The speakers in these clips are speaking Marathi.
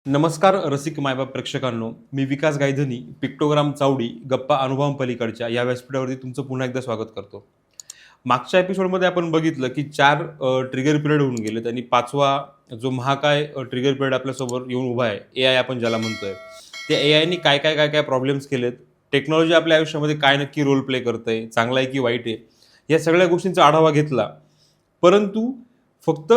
नमस्कार रसिक मायबाप प्रेक्षकांनो, मी विकास गायधनी पिक्टोग्राम चावडी गप्पा अनुभवांपलीकडच्या या व्यासपीठावरती तुमचं पुन्हा एकदा स्वागत करतो. मागच्या एपिसोडमध्ये आपण बघितलं की चार ट्रिगर पिरियड होऊन गेलेत आणि पाचवा जो महाकाय ट्रिगर पिरियड आपल्यासमोर येऊन उभा आहे, AI आपण ज्याला म्हणतोय. त्या AIनी काय काय काय काय प्रॉब्लेम्स केलेत, टेक्नॉलॉजी आपल्या आयुष्यामध्ये काय नक्की रोल प्ले करतंय, चांगला आहे की वाईट आहे, या सगळ्या गोष्टींचा आढावा घेतला. परंतु फक्त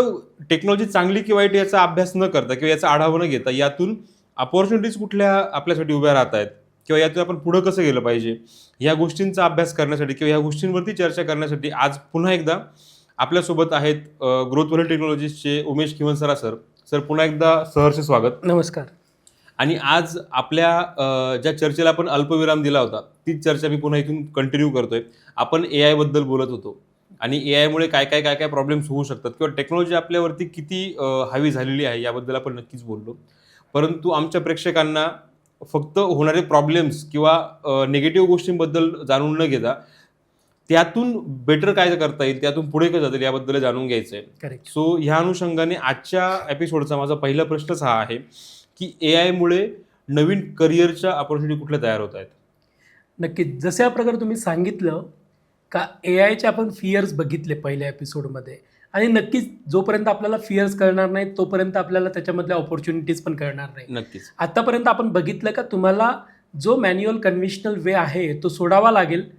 टेक्नॉलॉजी चांगली की वाईट याचा अभ्यास न करता किंवा याचा आढावा न घेता यातून अपॉर्च्युनिटीज कुठल्या आपल्यासाठी उभ्या राहत आहेत किंवा यातून आपण पुढं कसं गेलं पाहिजे या गोष्टींचा अभ्यास करण्यासाठी किंवा या गोष्टींवरती चर्चा करण्यासाठी आज पुन्हा एकदा आपल्यासोबत आहेत ग्रोथ व्हॅल्यू टेक्नॉलॉजीजचे उमेश किवन सर. पुन्हा एकदा सहर्ष स्वागत. नमस्कार. आणि आज आपल्या ज्या चर्चेला आपण अल्पविराम दिला होता तीच चर्चा मी पुन्हा इथून कंटिन्यू करतोय. आपण AI बद्दल बोलत होतो आणि AIमुळे काय काय काय काय प्रॉब्लेम्स होऊ शकतात किंवा टेक्नॉलॉजी आपल्यावरती किती हावी झालेली आहे याबद्दल आपण नक्कीच बोललो. परंतु आमच्या प्रेक्षकांना फक्त होणारे प्रॉब्लेम्स किंवा निगेटिव्ह गोष्टींबद्दल जाणून न घेता त्यातून बेटर काय करता येईल, त्यातून पुढे कसं जाता येईल याबद्दल जाणून घ्यायचं आहे. करेक्ट. सो ह्या अनुषंगाने आजच्या एपिसोडचा माझा पहिला प्रश्नच हा आहे की AIमुळे नवीन करिअरच्या अपॉर्च्युनिटी कुठल्या तयार होत आहेत? नक्कीच. जशा प्रकारे तुम्ही सांगितलं का AIचे आपण फिअर्स बघितले पहिल्या एपिसोडमध्ये आणि नक्कीच जोपर्यंत आपल्याला फिअर्स कळणार नाहीत तोपर्यंत आपल्याला त्याच्यामधल्या ऑपॉर्च्युनिटीज पण कळणार नाही. नक्कीच. आत्तापर्यंत आपण बघितलं का तुम्हाला जो मॅन्युअल कन्व्हेन्शनल वे आहे तो सोडावा लागेल.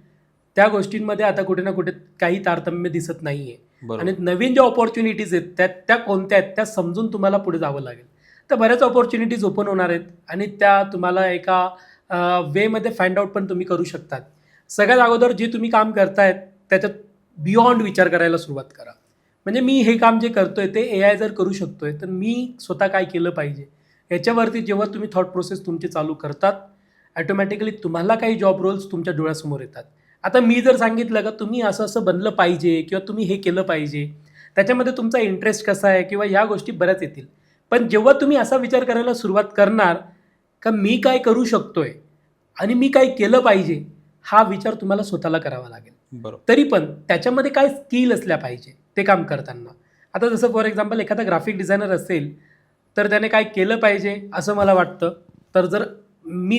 त्या गोष्टींमध्ये आता कुठे ना कुठे काही तारतम्य दिसत नाही आहे आणि नवीन ज्या ऑपॉर्च्युनिटीज आहेत त्या कोणत्या आहेत त्या समजून तुम्हाला पुढे जावं लागेल. तर बऱ्याच ऑपॉर्च्युनिटीज ओपन होणार आहेत आणि त्या तुम्हाला एका वेमध्ये फाइंड आउट पण तुम्ही करू शकतात. सगळ्यात अगोदर जे तुम्ही काम करतायत त्याच्यात बियॉन्ड विचार करायला सुरुवात करा. म्हणजे मी हे काम जे करतोय ते AI जर करू शकतोय तर मी स्वतः काय केलं पाहिजे याच्यावरती जेव्हा तुम्ही थॉट प्रोसेस तुमची चालू करतात ॲटोमॅटिकली तुम्हाला काही जॉब रोल्स तुमच्या डोळ्यासमोर येतात. आता मी जर सांगितलं का तुम्ही असं असं बनलं पाहिजे किंवा तुम्ही हे केलं पाहिजे, त्याच्यामध्ये तुमचा इंटरेस्ट कसा आहे किंवा ह्या गोष्टी बऱ्याच येतील. पण जेव्हा तुम्ही असा विचार करायला सुरुवात करणार का मी काय करू शकतोय आणि मी काय केलं पाहिजे, हा विचार तुम्हाला स्वतःला करावा लागेल. बरोबर. तरी पण त्याच्यामध्ये काय स्किल असल्या पाहिजे ते काम करताना. आता जसं फॉर एक्झाम्पल एखादा ग्राफिक डिझायनर असेल तर त्याने काय केलं पाहिजे असं मला वाटतं. तर जर मी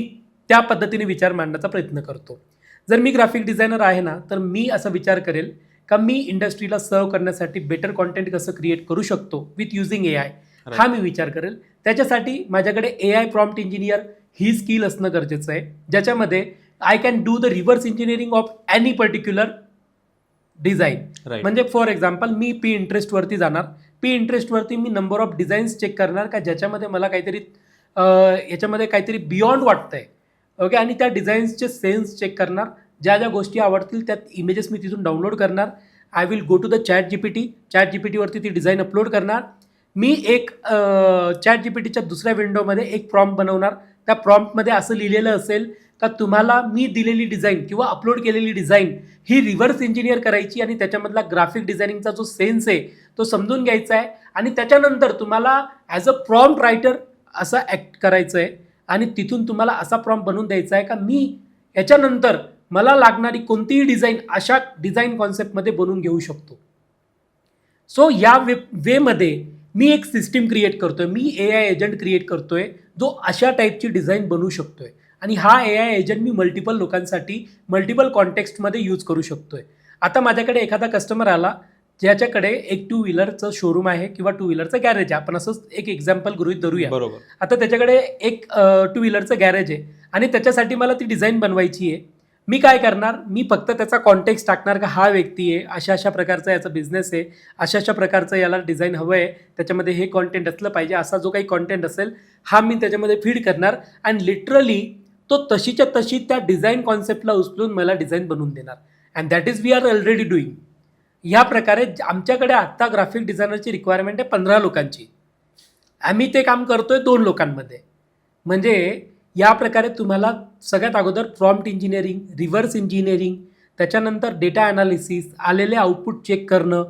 त्या पद्धतीने विचार मांडण्याचा प्रयत्न करतो. जर मी ग्राफिक डिझायनर आहे ना तर मी असा विचार करेल का मी इंडस्ट्रीला सर्व करण्यासाठी बेटर कॉन्टेंट कसं क्रिएट करू शकतो विथ युझिंग AI, हा मी विचार करेल. त्याच्यासाठी माझ्याकडे AI प्रॉम्प्ट इंजिनियर ही स्किल असणं गरजेचं आहे, ज्याच्यामध्ये I can do the reverse engineering of any particular design. म्हणजे फॉर एक्झाम्पल मी Pinterestवरती जाणार, Pinterestवरती मी नंबर ऑफ डिझाईन्स चेक करणार का ज्याच्यामध्ये मला काहीतरी याच्यामध्ये काहीतरी बियॉन्ड वाटतंय. ओके. आणि त्या डिझाईन्सचे सेन्स चेक करणार, ज्या ज्या गोष्टी आवडतील त्यात इमेजेस मी तिथून डाउनलोड करणार. I will go to the ChatGPTवरती ती डिझाईन अपलोड करणार. मी एक ChatGPTच्या दुसऱ्या विंडोमध्ये एक प्रॉम्प्ट बनवणार. त्या प्रॉम्प्टमध्ये असं लिहिलेलं असेल का तुम्हाला मी दिलेली डिझाईन किंवा अपलोड केलेली डिझाईन ही रिव्हर्स इंजिनियर करायची आणि त्याच्यामधला ग्राफिक डिझायनिंगचा जो सेन्स आहे तो समजून घ्यायचा आहे आणि त्याच्यानंतर तुम्हाला ॲज अ प्रॉम्प्ट रायटर असं ॲक्ट करायचं आहे आणि तिथून तुम्हाला असा प्रॉम्प्ट बनवून द्यायचा आहे का मी याच्यानंतर मला लागणारी कोणतीही डिझाईन अशा डिझाईन कॉन्सेप्टमध्ये बनवून घेऊ शकतो. सो या वेमध्ये मी एक सिस्टीम क्रिएट करतोय, मी AI एजंट क्रिएट करतोय जो अशा टाईपची डिझाईन बनवू शकतोय आणि हा AI एजंट मी मल्टिपल लोकांसाठी मल्टिपल कॉन्टेक्स्टमध्ये यूज करू शकतोय. आता माझ्याकडे एखादा कस्टमर आला ज्याच्याकडे एक टू व्हीलरचं शोरूम आहे किंवा टू व्हीलरचं गॅरेज आहे. आपण असंच एक एक्झाम्पल गृहीत धरूया. बरोबर. आता त्याच्याकडे एक टू व्हीलरचं गॅरेज आहे आणि त्याच्यासाठी मला ती डिझाईन बनवायची आहे. मी काय करणार, मी फक्त त्याचा कॉन्टेक्स्ट टाकणार का हा व्यक्ती आहे, अशा अशा प्रकारचा याचा बिझनेस आहे, अशा अशा प्रकारचं याला डिझाईन हवं आहे, त्याच्यामध्ये हे कॉन्टेंट असलं पाहिजे, असा जो काही कॉन्टेंट असेल हा मी त्याच्यामध्ये फीड करणार आणि लिटरली तो तशीच्या तशी त्या डिझाईन कॉन्सेप्टला उचलून मला डिझाईन बनवून देणार. And that is we are already doing. ह्या प्रकारे आमच्याकडे आत्ता ग्राफिक डिझायनरची रिक्वायरमेंट आहे 15 लोकांची. आम्ही ते काम करतोय 2 लोकांमध्ये. म्हणजे या प्रकारे तुम्हाला सगळ्यात अगोदर प्रॉम्प्ट इंजिनिअरिंग, रिव्हर्स इंजिनिअरिंग, त्याच्यानंतर डेटा ॲनालिसिस, आलेले आउटपुट चेक करणं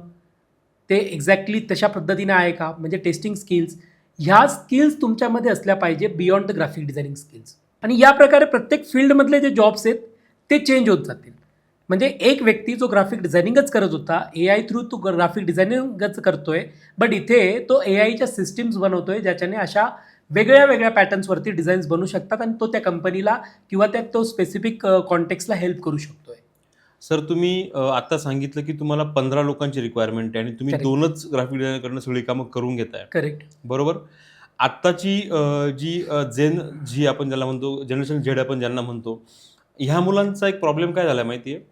ते एक्झॅक्टली तशा पद्धतीने आहे का, म्हणजे टेस्टिंग स्किल्स, ह्या स्किल्स तुमच्यामध्ये असल्या पाहिजे beyond the graphic designing skills. आणि या प्रकारे प्रत्येक फील्डमधले जे जॉब्स आहेत ते चेंज होत जातील. म्हणजे एक व्यक्ती जो ग्राफिक डिझायनिंगच करत होता AI थ्रू तो ग्राफिक डिझायनिंगच करतोय, बट इथे तो AIच्या सिस्टीम्स बनवतोय ज्याच्याने अशा वेगळ्या वेगळ्या पॅटर्न्सवरती डिझाईन्स बनवू शकतात आणि तो त्या कंपनीला किंवा तो स्पेसिफिक कॉन्टेक्स्टला हेल्प करू शकतोय. सर तुम्ही आता सांगितलं की तुम्हाला 15 लोकांची रिक्वायरमेंट आहे आणि तुम्ही Correct. 2च ग्राफिक डिझायनरकडनं सगळी कामं करून घेताय. करेक्ट. बरोबर. आत्ताची जी जेन जी आपण ज्याला म्हणतो, जनरेशन झेड आपण ज्यांना म्हणतो, ह्या मुलांचा एक प्रॉब्लेम काय झाला माहिती आहे?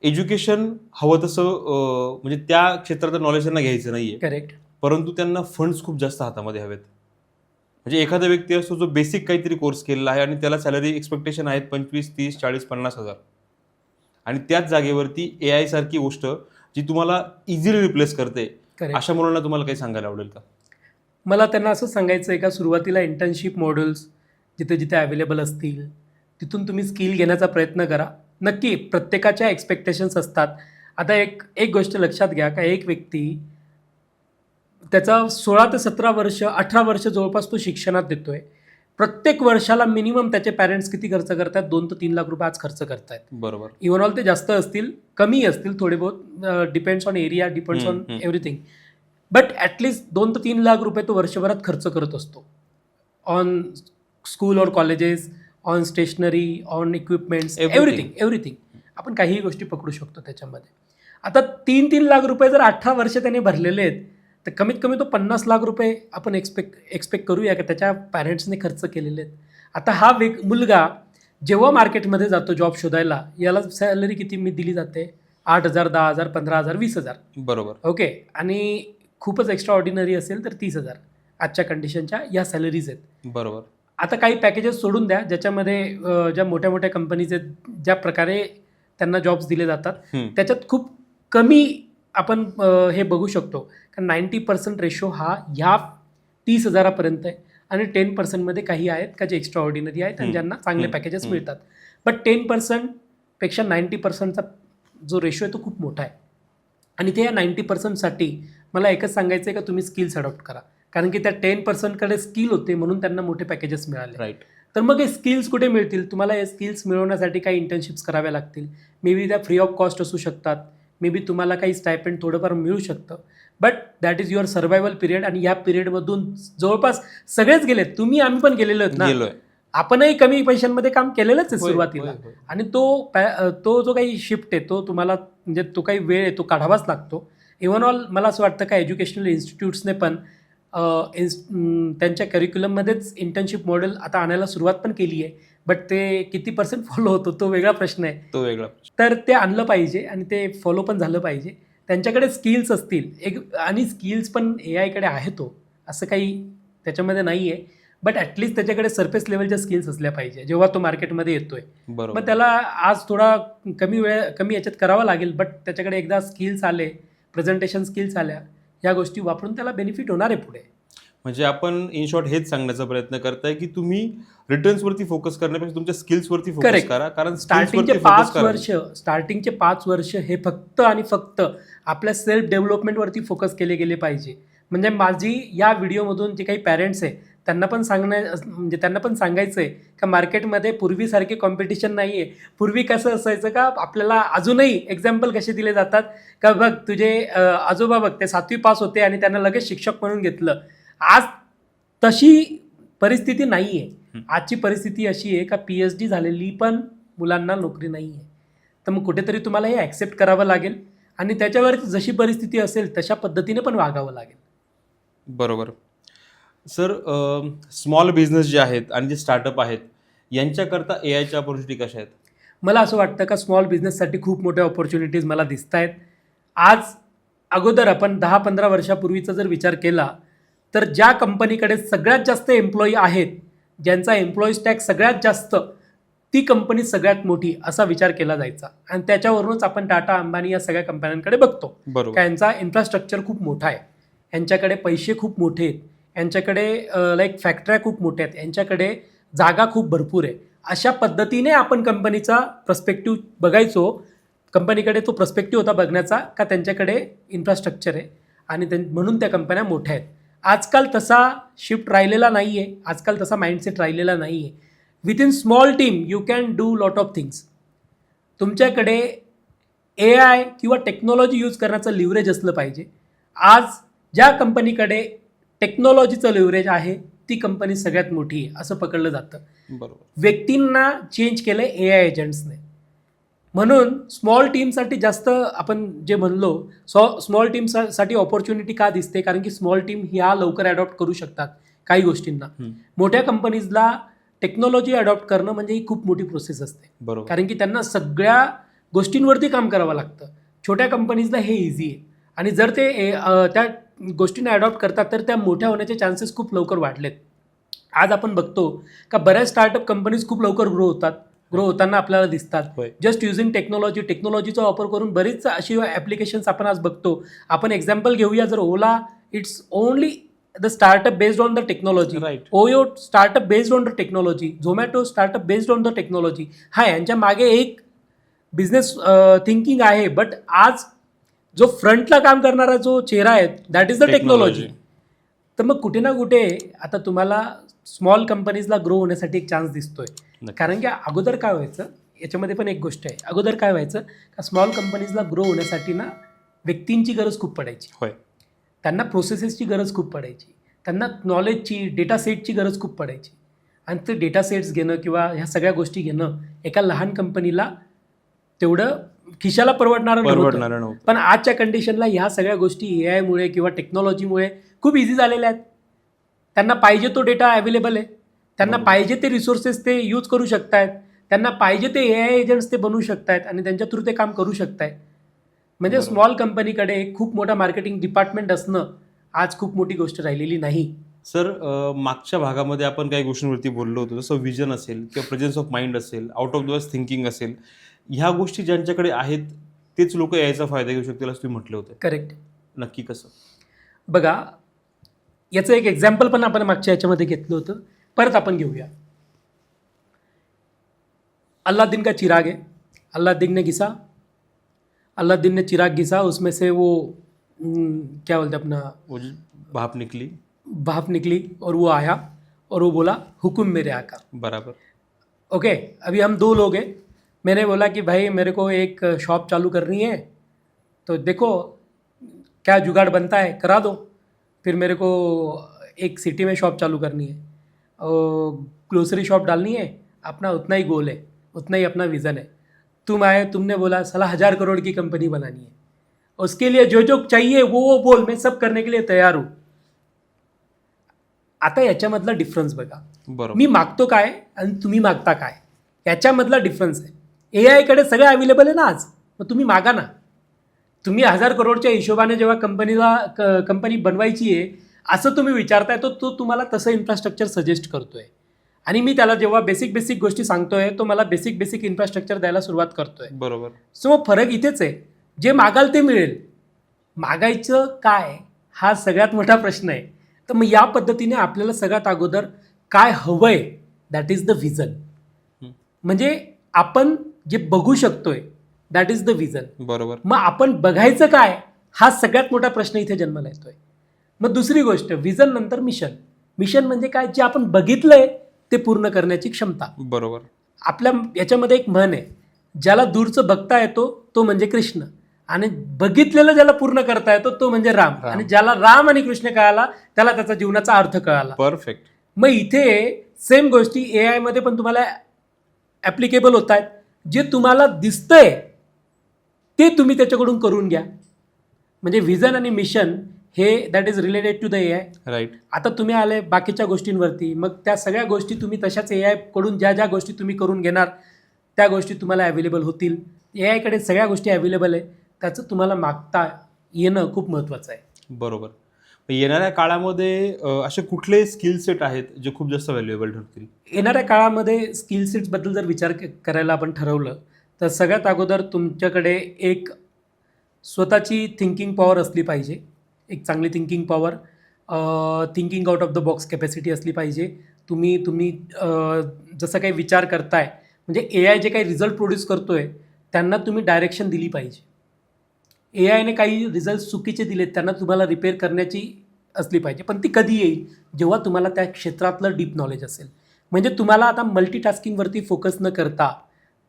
एज्युकेशन हवं तसं म्हणजे त्या क्षेत्राचं नॉलेज त्यांना घ्यायचं नाही आहे. करेक्ट. परंतु त्यांना फंड्स खूप जास्त हातामध्ये हवेत. म्हणजे एखादा व्यक्ती असतो जो बेसिक काहीतरी कोर्स केलेला आहे आणि त्याला सॅलरी एक्सपेक्टेशन आहेत 25, 30, 40, 50,000 आणि त्याच जागेवरती AI सारखी गोष्ट जी तुम्हाला इझिली रिप्लेस करते, करेक्ट. अशा मुलांना तुम्हाला काही सांगायला आवडेल का? मला त्यांना असं सांगायचं आहे का सुरुवातीला इंटर्नशिप मॉडेल्स जिथे जिथे अवेलेबल असतील तिथून तुम्ही स्किल घेण्याचा प्रयत्न करा. नक्की प्रत्येकाच्या एक्सपेक्टेशन्स असतात. आता एक गोष्ट लक्षात घ्या का एक व्यक्ती त्याचा 16 ते 17 वर्ष 18 वर्ष जवळपास तो शिक्षणात देतोय. प्रत्येक वर्षाला मिनिमम त्याचे पॅरेंट्स किती खर्च करतात? 2 ते 3 लाख रुपये आज खर्च करतायत. बरोबर. इव्हन ऑल ते जास्त असतील, कमी असतील थोडे बहुत, depends on area, depends on everything. But at least 2 ते 3 लाख रुपये तो वर्षभरात खर्च करत असतो ऑन स्कूल और colleges, on stationery, on equipments, everything. आपण काहीही गोष्टी पकडू शकतो त्याच्यामध्ये. आता 3-3 लाख रुपये जर 18 वर्ष त्याने भरलेले आहेत तर कमीत कमी तो 50 लाख रुपये आपण एक्सपेक्ट करूया की त्याच्या पॅरेंट्सने खर्च केलेले आहेत. आता हा मुलगा जेव्हा मार्केटमध्ये जातो जॉब शोधायला, याला सॅलरी किती दिली जाते? 8,000, 10,000, 15,000, 20,000. बरोबर. ओके. आणि खूपच एक्स्ट्रा ऑर्डिनरी असेल तर 30,000 आजच्या कंडिशनच्या या सॅलरीज आहेत. बरोबर. आता काही पॅकेजेस सोडून द्या ज्याच्यामध्ये ज्या मोठ्या मोठ्या कंपनीज आहेत ज्या प्रकारे त्यांना जॉब्स दिले जातात त्याच्यात खूप कमी आपण हे बघू शकतो कारण 90% रेशो हा ह्या 30,000पर्यंत आहे आणि 10%मध्ये काही आहेत का जे एक्स्ट्रा ऑर्डिनरी आहेत आणि ज्यांना चांगले पॅकेजेस मिळतात. बट 10%पेक्षा 90%चा जो रेशो आहे तो खूप मोठा आहे आणि ते या 90%साठी मला एकच सांगायचं आहे का तुम्ही स्किल्स अडॉप्ट करा. कारण की त्या 10%कडे स्किल होते म्हणून त्यांना मोठे पॅकेजेस मिळाले. राईट. तर मग हे स्किल्स कुठे मिळतील? तुम्हाला हे स्किल्स मिळवण्यासाठी काही इंटर्नशिप्स कराव्या लागतील. मे बी त्या फ्री ऑफ कॉस्ट असू शकतात. मे बी तुम्हाला काही स्टायपेंड थोडंफार मिळू शकतं. But that is your survival period आणि या पिरियडमधून जवळपास सगळेच गेलेत. आम्ही पण गेलेलो आहेत ना. आपणही कमी पैशांमध्ये काम केलेलंच आहे सुरुवातीला. आणि तो जो काही शिफ्ट आहे तो तुम्हाला म्हणजे तो काही वेळ आहे तो काढावाच लागतो. इव्हन ऑल मला असं वाटतं का एज्युकेशनल इन्स्टिट्यूट्सने पण त्यांच्या करिक्युलममध्येच इंटर्नशिप मॉडेल आता आणायला सुरुवात पण केली आहे. बट ते किती % फॉलो होतो तो वेगळा प्रश्न आहे. तो वेगळा. तर ते आणलं पाहिजे आणि ते फॉलो पण झालं पाहिजे. त्यांच्याकडे स्किल्स असतील आणि स्किल्स पण AIकडे आहे तो असं काही त्याच्यामध्ये नाही आहे. बट ॲटलिस्ट त्याच्याकडे सरफेस लेवलच्या स्किल्स असल्या पाहिजे जेव्हा तो मार्केटमध्ये येतोय. मग त्याला आज थोडा कमी याच्यात करावा लागेल. बट त्याच्याकडे एकदा स्किल्स आले, प्रेझेंटेशन स्किल्स आल्या, या गोष्टी वापरून त्याला बेनिफिट होणार आहे पुढे. म्हणजे आपण इन शॉर्ट हेच सांगण्याचा प्रयत्न करताय की तुम्ही रिटर्न्सवरती फोकस करण्यापेक्षा तुमच्या स्किल्सवरती फोकस करा. कारण स्टार्टिंगचे 5 वर्ष हे फक्त आणि फक्त आपल्या सेल्फ डेव्हलपमेंटवरती फोकस केले गेले पाहिजे. म्हणजे माझी या व्हिडिओमधून जे काही पॅरेंट्स आहे त्यांना पण सांगायचं आहे का मार्केटमध्ये पूर्वीसारखे कॉम्पिटिशन नाही आहे. पूर्वी कसं असायचं का आपल्याला अजूनही एक्झाम्पल कसे दिले जातात का बघ तुझे आजोबा बघ ते 7वी पास होते आणि त्यांना लगेच शिक्षक म्हणून घेतलं. आज तशी परिस्थिती नाही आहे. आजची परिस्थिती अशी आहे का PhD झालेली पण मुलांना नोकरी नाही आहे. तर मग कुठेतरी तुम्हाला हे ॲक्सेप्ट करावं लागेल आणि त्याच्यावर जशी परिस्थिती असेल तशा पद्धतीने पण वागावं लागेल. बरोबर. सर स्मॉल बिझनेस जे आहेत आणि जे स्टार्टअप आहेत यांच्याकरता AIच्या ऑपॉर्च्युनिटी कशा आहेत? मला असं वाटतं का स्मॉल बिझनेससाठी खूप मोठ्या ऑपॉर्च्युनिटीज मला दिसत आहेत. अगोदर आपण 10-15 वर्षापूर्वीचा जर विचार केला तर ज्या कंपनीकडे सगळ्यात जास्त एम्प्लॉई आहेत, ज्यांचा एम्प्लॉईज टॅक्स सगळ्यात जास्त, ती कंपनी सगळ्यात मोठी असा विचार केला जायचा. आणि त्याच्यावरूनच आपण टाटा, अंबानी या सगळ्या कंपन्यांकडे बघतो. बरोबर. का यांचा इन्फ्रास्ट्रक्चर खूप मोठा आहे, यांच्याकडे पैसे खूप मोठे आहेत, यांच्याकडे लाईक फॅक्टऱ्या खूप मोठ्या आहेत, यांच्याकडे जागा खूप भरपूर आहे. अशा पद्धतीने आपण कंपनीचा पर्स्पेक्टिव्ह बघायचो. कंपनीकडे तो पर्स्पेक्टिव्ह होता बघण्याचा का त्यांच्याकडे इन्फ्रास्ट्रक्चर आहे आणि म्हणून त्या कंपन्या मोठ्या आहेत. आजकाल तसा शिफ्ट राहिलेला नाही आहे. आजकाल तसा माइंडसेट राहिलेला नाही आहे. Within small team you can do lot of things. तुमच्याकडे AI किंवा टेक्नॉलॉजी यूज करण्याचं लिव्हरेज असलं पाहिजे. आज ज्या कंपनीकडे टेक्नॉलॉजीचं लिव्हरेज आहे ती कंपनी सगळ्यात मोठी आहे असं पकडलं जातं. बरोबर. व्यक्तींना चेंज केलं AI एजंट्सने. म्हणून स्मॉल टीमसाठी जास्त आपण जे म्हणलो स्मॉल टीमसाठी ऑपॉर्च्युनिटी का दिसते, कारण की स्मॉल टीम ह्या लवकर अडॉप्ट करू शकतात काही गोष्टींना. मोठ्या कंपनीजला टेक्नॉलॉजी अडॉप्ट करणं म्हणजे ही खूप मोठी प्रोसेस असते, बरोबर. कारण की त्यांना सगळ्या गोष्टींवरती काम करावं लागतं. छोट्या कंपनीजला हे इझी आहे, आणि जर ते त्या गोष्टींना अडॉप्ट करतात तर त्या मोठ्या होण्याचे चान्सेस खूप लवकर वाढलेत. आज आपण बघतो का बऱ्याच स्टार्टअप कंपनीज खूप लवकर ग्रो होताना आपल्याला दिसतात. होय. जस्ट युझिंग टेक्नॉलॉजीचा वापर करून बरीच अशी ॲप्लिकेशन्स आपण आज बघतो. आपण एक्झाम्पल घेऊया, जर Ola, it's only the startup based on the technology. Right. Oyo startup based on the technology. Zomato startup based on the technology. हा, यांच्या मागे एक बिझनेस थिंकिंग आहे, बट आज जो फ्रंटला काम करणारा जो चेहरा आहे दॅट इज द टेक्नॉलॉजी. तर मग कुठे ना कुठे आता तुम्हाला स्मॉल कंपनीजला ग्रो होण्यासाठी एक चान्स दिसतोय. कारण की अगोदर काय व्हायचं, याच्यामध्ये पण एक गोष्ट आहे, अगोदर काय व्हायचं का स्मॉल कंपनीजला ग्रो होण्यासाठी ना व्यक्तींची गरज खूप पडायची. होय. त्यांना प्रोसेसेसची गरज खूप पडायची, त्यांना नॉलेजची, डेटा सेटची गरज खूप पडायची. आणि ते डेटा सेट्स घेणं किंवा ह्या सगळ्या गोष्टी घेणं एका लहान कंपनीला तेवढं खिशाला परवडणारं नव्हतं. पण आजच्या कंडिशनला ह्या सगळ्या गोष्टी AI मुळे किंवा टेक्नॉलॉजीमुळे खूप इझी झालेल्या आहेत. त्यांना पाहिजे तो डेटा अवेलेबल आहे, त्यांना पाहिजे ते रिसोर्सेस ते यूज करू शकतायत, त्यांना पाहिजे ते AI एजंट्स ते बनवू शकतायत आणि त्यांच्या थ्रू ते काम करू शकतायत. म्हणजे स्मॉल कंपनीकडे खूप मोठा मार्केटिंग डिपार्टमेंट असणं आज खूप मोठी गोष्ट राहिलेली नाही. सर, मागच्या भागामध्ये आपण काही गोष्टींवरती बोललो होतो, जसं विजन असेल किंवा प्रेझेन्स ऑफ माइंड असेल, out of the box thinking असेल, ह्या गोष्टी ज्यांच्याकडे आहेत तेच लोक याचा फायदा घेऊ शकतील असं तुम्ही म्हटले होते. करेक्ट. नक्की कसं? बघा, याचं एक एक्झाम्पल पण आपण मागच्या याच्यामध्ये घेतलं होतं, परत आपण घेऊया. अल्लादीन का चिराग है, अल्लादीन ने चिराग घिसा, उसमें से वो क्या बोलते अपना वो जो भाप निकली और वो आया और वो बोला हुकुम मेरे आका. बराबर. ओके, अभी हम 2 लोग हैं. मैंने बोला कि भाई मेरे को एक शॉप चालू करनी है, तो देखो क्या जुगाड़ बनता है करा दो. फिर मेरे को एक सिटी में शॉप चालू करनी है और ग्रोसरी शॉप डालनी है, अपना उतना ही गोल है, उतना ही अपना विज़न है. तुम आए, तुमने बोला साला 1000 करोड़ की कंपनी बनानी है, उसके लिए जो जो चाहिए वो बोल, मैं सब करने के लिए तयार हूँ. आता याच्यामधला डिफरन्स बघा. बरोबर. मी मागतो काय आणि तुम्ही मागता काय, याच्यामधला डिफरन्स आहे. AI कडे सगळं अवेलेबल आहे ना आज, मग तुम्ही मागा ना. तुम्ही 1000 करोडच्या हिशोबाने जेव्हा कंपनी बनवायची आहे असं तुम्ही विचारताय, तो तुम्हाला तसं इन्फ्रास्ट्रक्चर सजेस्ट करतोय. आणि मी त्याला जेव्हा बेसिक गोष्टी सांगतोय, तो मला बेसिक इन्फ्रास्ट्रक्चर द्यायला सुरुवात करतोय. बरोबर. सो मग फरक इथेच आहे, जे मागाल ते मिळेल. मागायचं काय हा सगळ्यात मोठा प्रश्न आहे. तर मग या पद्धतीने आपल्याला सगळ्यात अगोदर काय हवंय, दॅट इज द विजन. म्हणजे आपण जे बघू शकतोय दॅट इज द विजन. बरोबर. मग आपण बघायचं काय हा सगळ्यात मोठा प्रश्न इथे जन्माला येतोय. मग दुसरी गोष्ट, विजन नंतर मिशन म्हणजे काय, जे आपण बघितलंय ते पूर्ण करण्याची क्षमता. बरोबर. आपल्या याच्यामध्ये एक म्हण आहे, ज्याला दूरचं बघता येतो तो म्हणजे कृष्ण, आणि बघितलेलं ज्याला पूर्ण करता येतो तो म्हणजे राम. आणि ज्याला राम आणि कृष्ण कळाला त्याला त्याचा जीवनाचा अर्थ कळाला. परफेक्ट. मग इथे सेम गोष्टी AI मध्ये पण तुम्हाला ॲप्लिकेबल होत आहेत. जे तुम्हाला दिसतंय ते तुम्ही त्याच्याकडून करून घ्या. म्हणजे व्हिजन आणि मिशन हे that is related to the AI. Right. आता तुम्ही आले बाकीच्या गोष्टींवरती, मग त्या सगळ्या गोष्टी तुम्ही तशाच AI कडून ज्या गोष्टी तुम्ही करून घेणार त्या गोष्टी तुम्हाला अवेलेबल होतील. AI कडे सगळ्या गोष्टी अवेलेबल आहे, त्याचं तुम्हाला मागता येणं खूप महत्त्वाचं आहे. बरोबर. येणाऱ्या काळामध्ये असे कुठले स्किल सेट आहेत जे खूप जास्त व्हॅल्युएबल ठरतील? येणाऱ्या काळामध्ये स्किल सेट्सबद्दल जर विचार करायला आपण ठरवलं तर सगळ्यात अगोदर तुमच्याकडे एक स्वतःची थिंकिंग पॉवर असली पाहिजे. एक चांगली thinking power, thinking out of the box capacity असली पाहिजे. तुम्ही जसं काही विचार करताय, म्हणजे AI जे काही रिझल्ट प्रोड्यूस करतोय त्यांना तुम्ही डायरेक्शन दिली पाहिजे. AIने काही रिझल्ट चुकीचे दिलेत, त्यांना तुम्हाला रिपेअर करण्याची असली पाहिजे. पण ती कधी येईल, जेव्हा तुम्हाला त्या क्षेत्रातलं डीप नॉलेज असेल. म्हणजे तुम्हाला आता मल्टीटास्किंगवरती फोकस न करता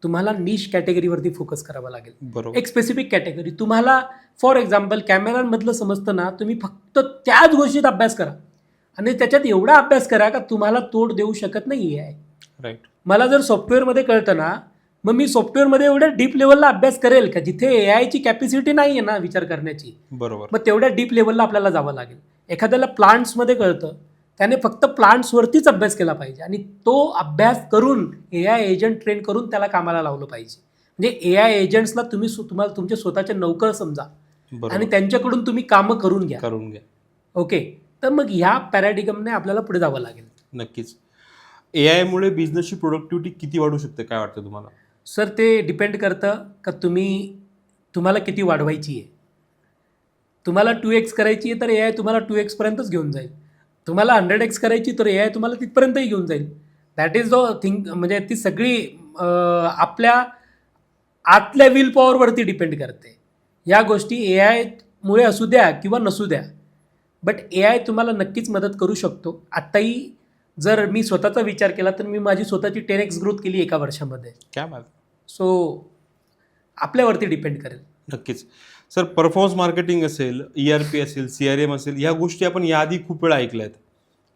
तुम्हाला निश कॅटेगरीवरती फोकस करावा लागेल. बरोबर. एक स्पेसिफिक कॅटेगरी तुम्हाला, फॉर एक्झाम्पल कॅमेरामधलं समजतं ना, तुम्ही फक्त त्याच गोष्टीत अभ्यास करा. आणि त्याच्यात एवढा अभ्यास करा का तुम्हाला तोड देऊ शकत नाही आहे. राईट. मला जर सॉफ्टवेअरमध्ये कळतं ना, मग मी सॉफ्टवेअरमध्ये एवढ्या डीप लेवलला अभ्यास करेल का जिथे एआयची कॅपॅसिटी नाही आहे ना विचार करण्याची. बरोबर. मग तेवढ्या डीप लेवलला आपल्याला जावं लागेल. एखाद्याला प्लांट्समध्ये कळतं, त्याने फक्त प्लांट्सवरतीच अभ्यास केला पाहिजे आणि तो अभ्यास करून एआय एजंट ट्रेन करून त्याला कामाला लावलं पाहिजे. म्हणजे एआय एजंट्सला तुम्हाला तुमचे स्वतःचे नौकर समजा आणि त्यांच्याकडून तुम्ही कामं करून घ्या. ओके, तर मग ह्या पॅराडिगमने आपल्याला पुढे जावं लागेल. नक्कीच. एआयमुळे बिझनेसची प्रोडक्टिव्हिटी किती वाढू शकते, काय वाटतं तुम्हाला? सर, ते डिपेंड करतं का तुम्हाला किती वाढवायची आहे. तुम्हाला 2x करायची आहे तर एआय तुम्हाला 2x पर्यंतच घेऊन जाईल. तुम्हाला 100x करायची तर एआय तुम्हाला तिथपर्यंतही घेऊन जाईल. That is the thing. म्हणजे ती सगळी आपल्या आतल्या विल पॉवरवरती डिपेंड करते. या गोष्टी एआयमुळे असू द्या किंवा नसू द्या, बट एआय तुम्हाला नक्कीच मदत करू शकतो. आत्ताही जर मी स्वतःचा विचार केला तर मी माझी स्वतःची 10x ग्रोथ केली एका वर्षामध्ये. क्या बात. सो आपल्यावरती डिपेंड करेल. नक्कीच. सर, परफॉर्मन्स मार्केटिंग असेल, ERP असेल, CRM असेल, ह्या गोष्टी आपण याआधी खूप वेळा ऐकल्या आहेत.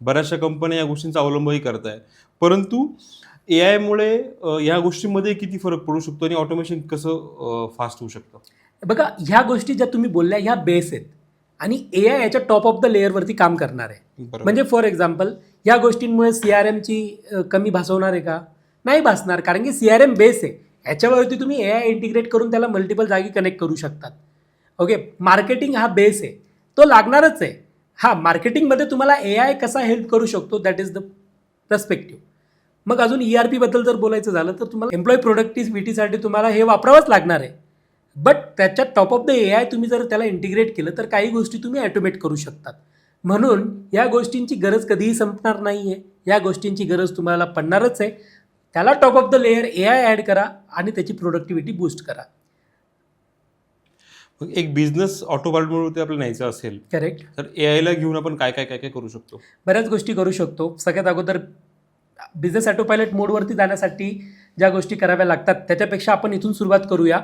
बऱ्याचशा कंपन्या या गोष्टींचा अवलंबही करत आहेत. परंतु एआयमुळे ह्या गोष्टींमध्ये किती फरक पडू शकतो आणि ऑटोमेशन कसं फास्ट होऊ शकतं? बघा, ह्या गोष्टी ज्या तुम्ही बोलल्या ह्या बेस आहेत आणि एआय याच्या टॉप ऑफ द लेअरवरती काम करणार आहे. म्हणजे फॉर एक्झाम्पल ह्या गोष्टींमुळे CRMची कमी भासवणार आहे का? नाही भासणार, कारण की CRM बेस आहे. ह्याच्यावरती तुम्ही एआय इंटिग्रेट करून त्याला मल्टिपल जागी कनेक्ट करू शकतात. ओके, मार्केटिंग हा बेस आहे, तो लागणारच आहे. हा, मार्केटिंगमध्ये तुम्हाला एआय कसा हेल्प करू शकतो दॅट इज द पर्स्पेक्टिव्ह. मग अजून ERP बद्दल जर बोलायचं झालं तर तुम्हाला एम्प्लॉई प्रोडक्टिव्हिटीसाठी तुम्हाला हे वापरावंच लागणार आहे. बट त्याच्यात टॉप ऑफ द एआय तुम्ही जर त्याला इंटिग्रेट केलं तर काही गोष्टी तुम्ही ॲटोमेट करू शकतात. म्हणून या गोष्टींची गरज कधीही संपणार नाही आहे. या गोष्टींची गरज तुम्हाला पडणारच आहे. त्याला top of the layer AI add करा आणि त्याची प्रोडक्टिव्हिटी बूस्ट करा. मग एक बिझनेस ऑटोपायलटवरती आपल्याला न्यायचा असेल, करेक्ट, तर एआयला घेऊन आपण काय काय काय काय करू शकतो? बऱ्याच गोष्टी करू शकतो. सगळ्यात अगोदर बिझनेस ऑटोपायलट मोडवरती जाण्यासाठी ज्या गोष्टी कराव्या लागतात त्याच्यापेक्षा आपण इथून सुरुवात करूया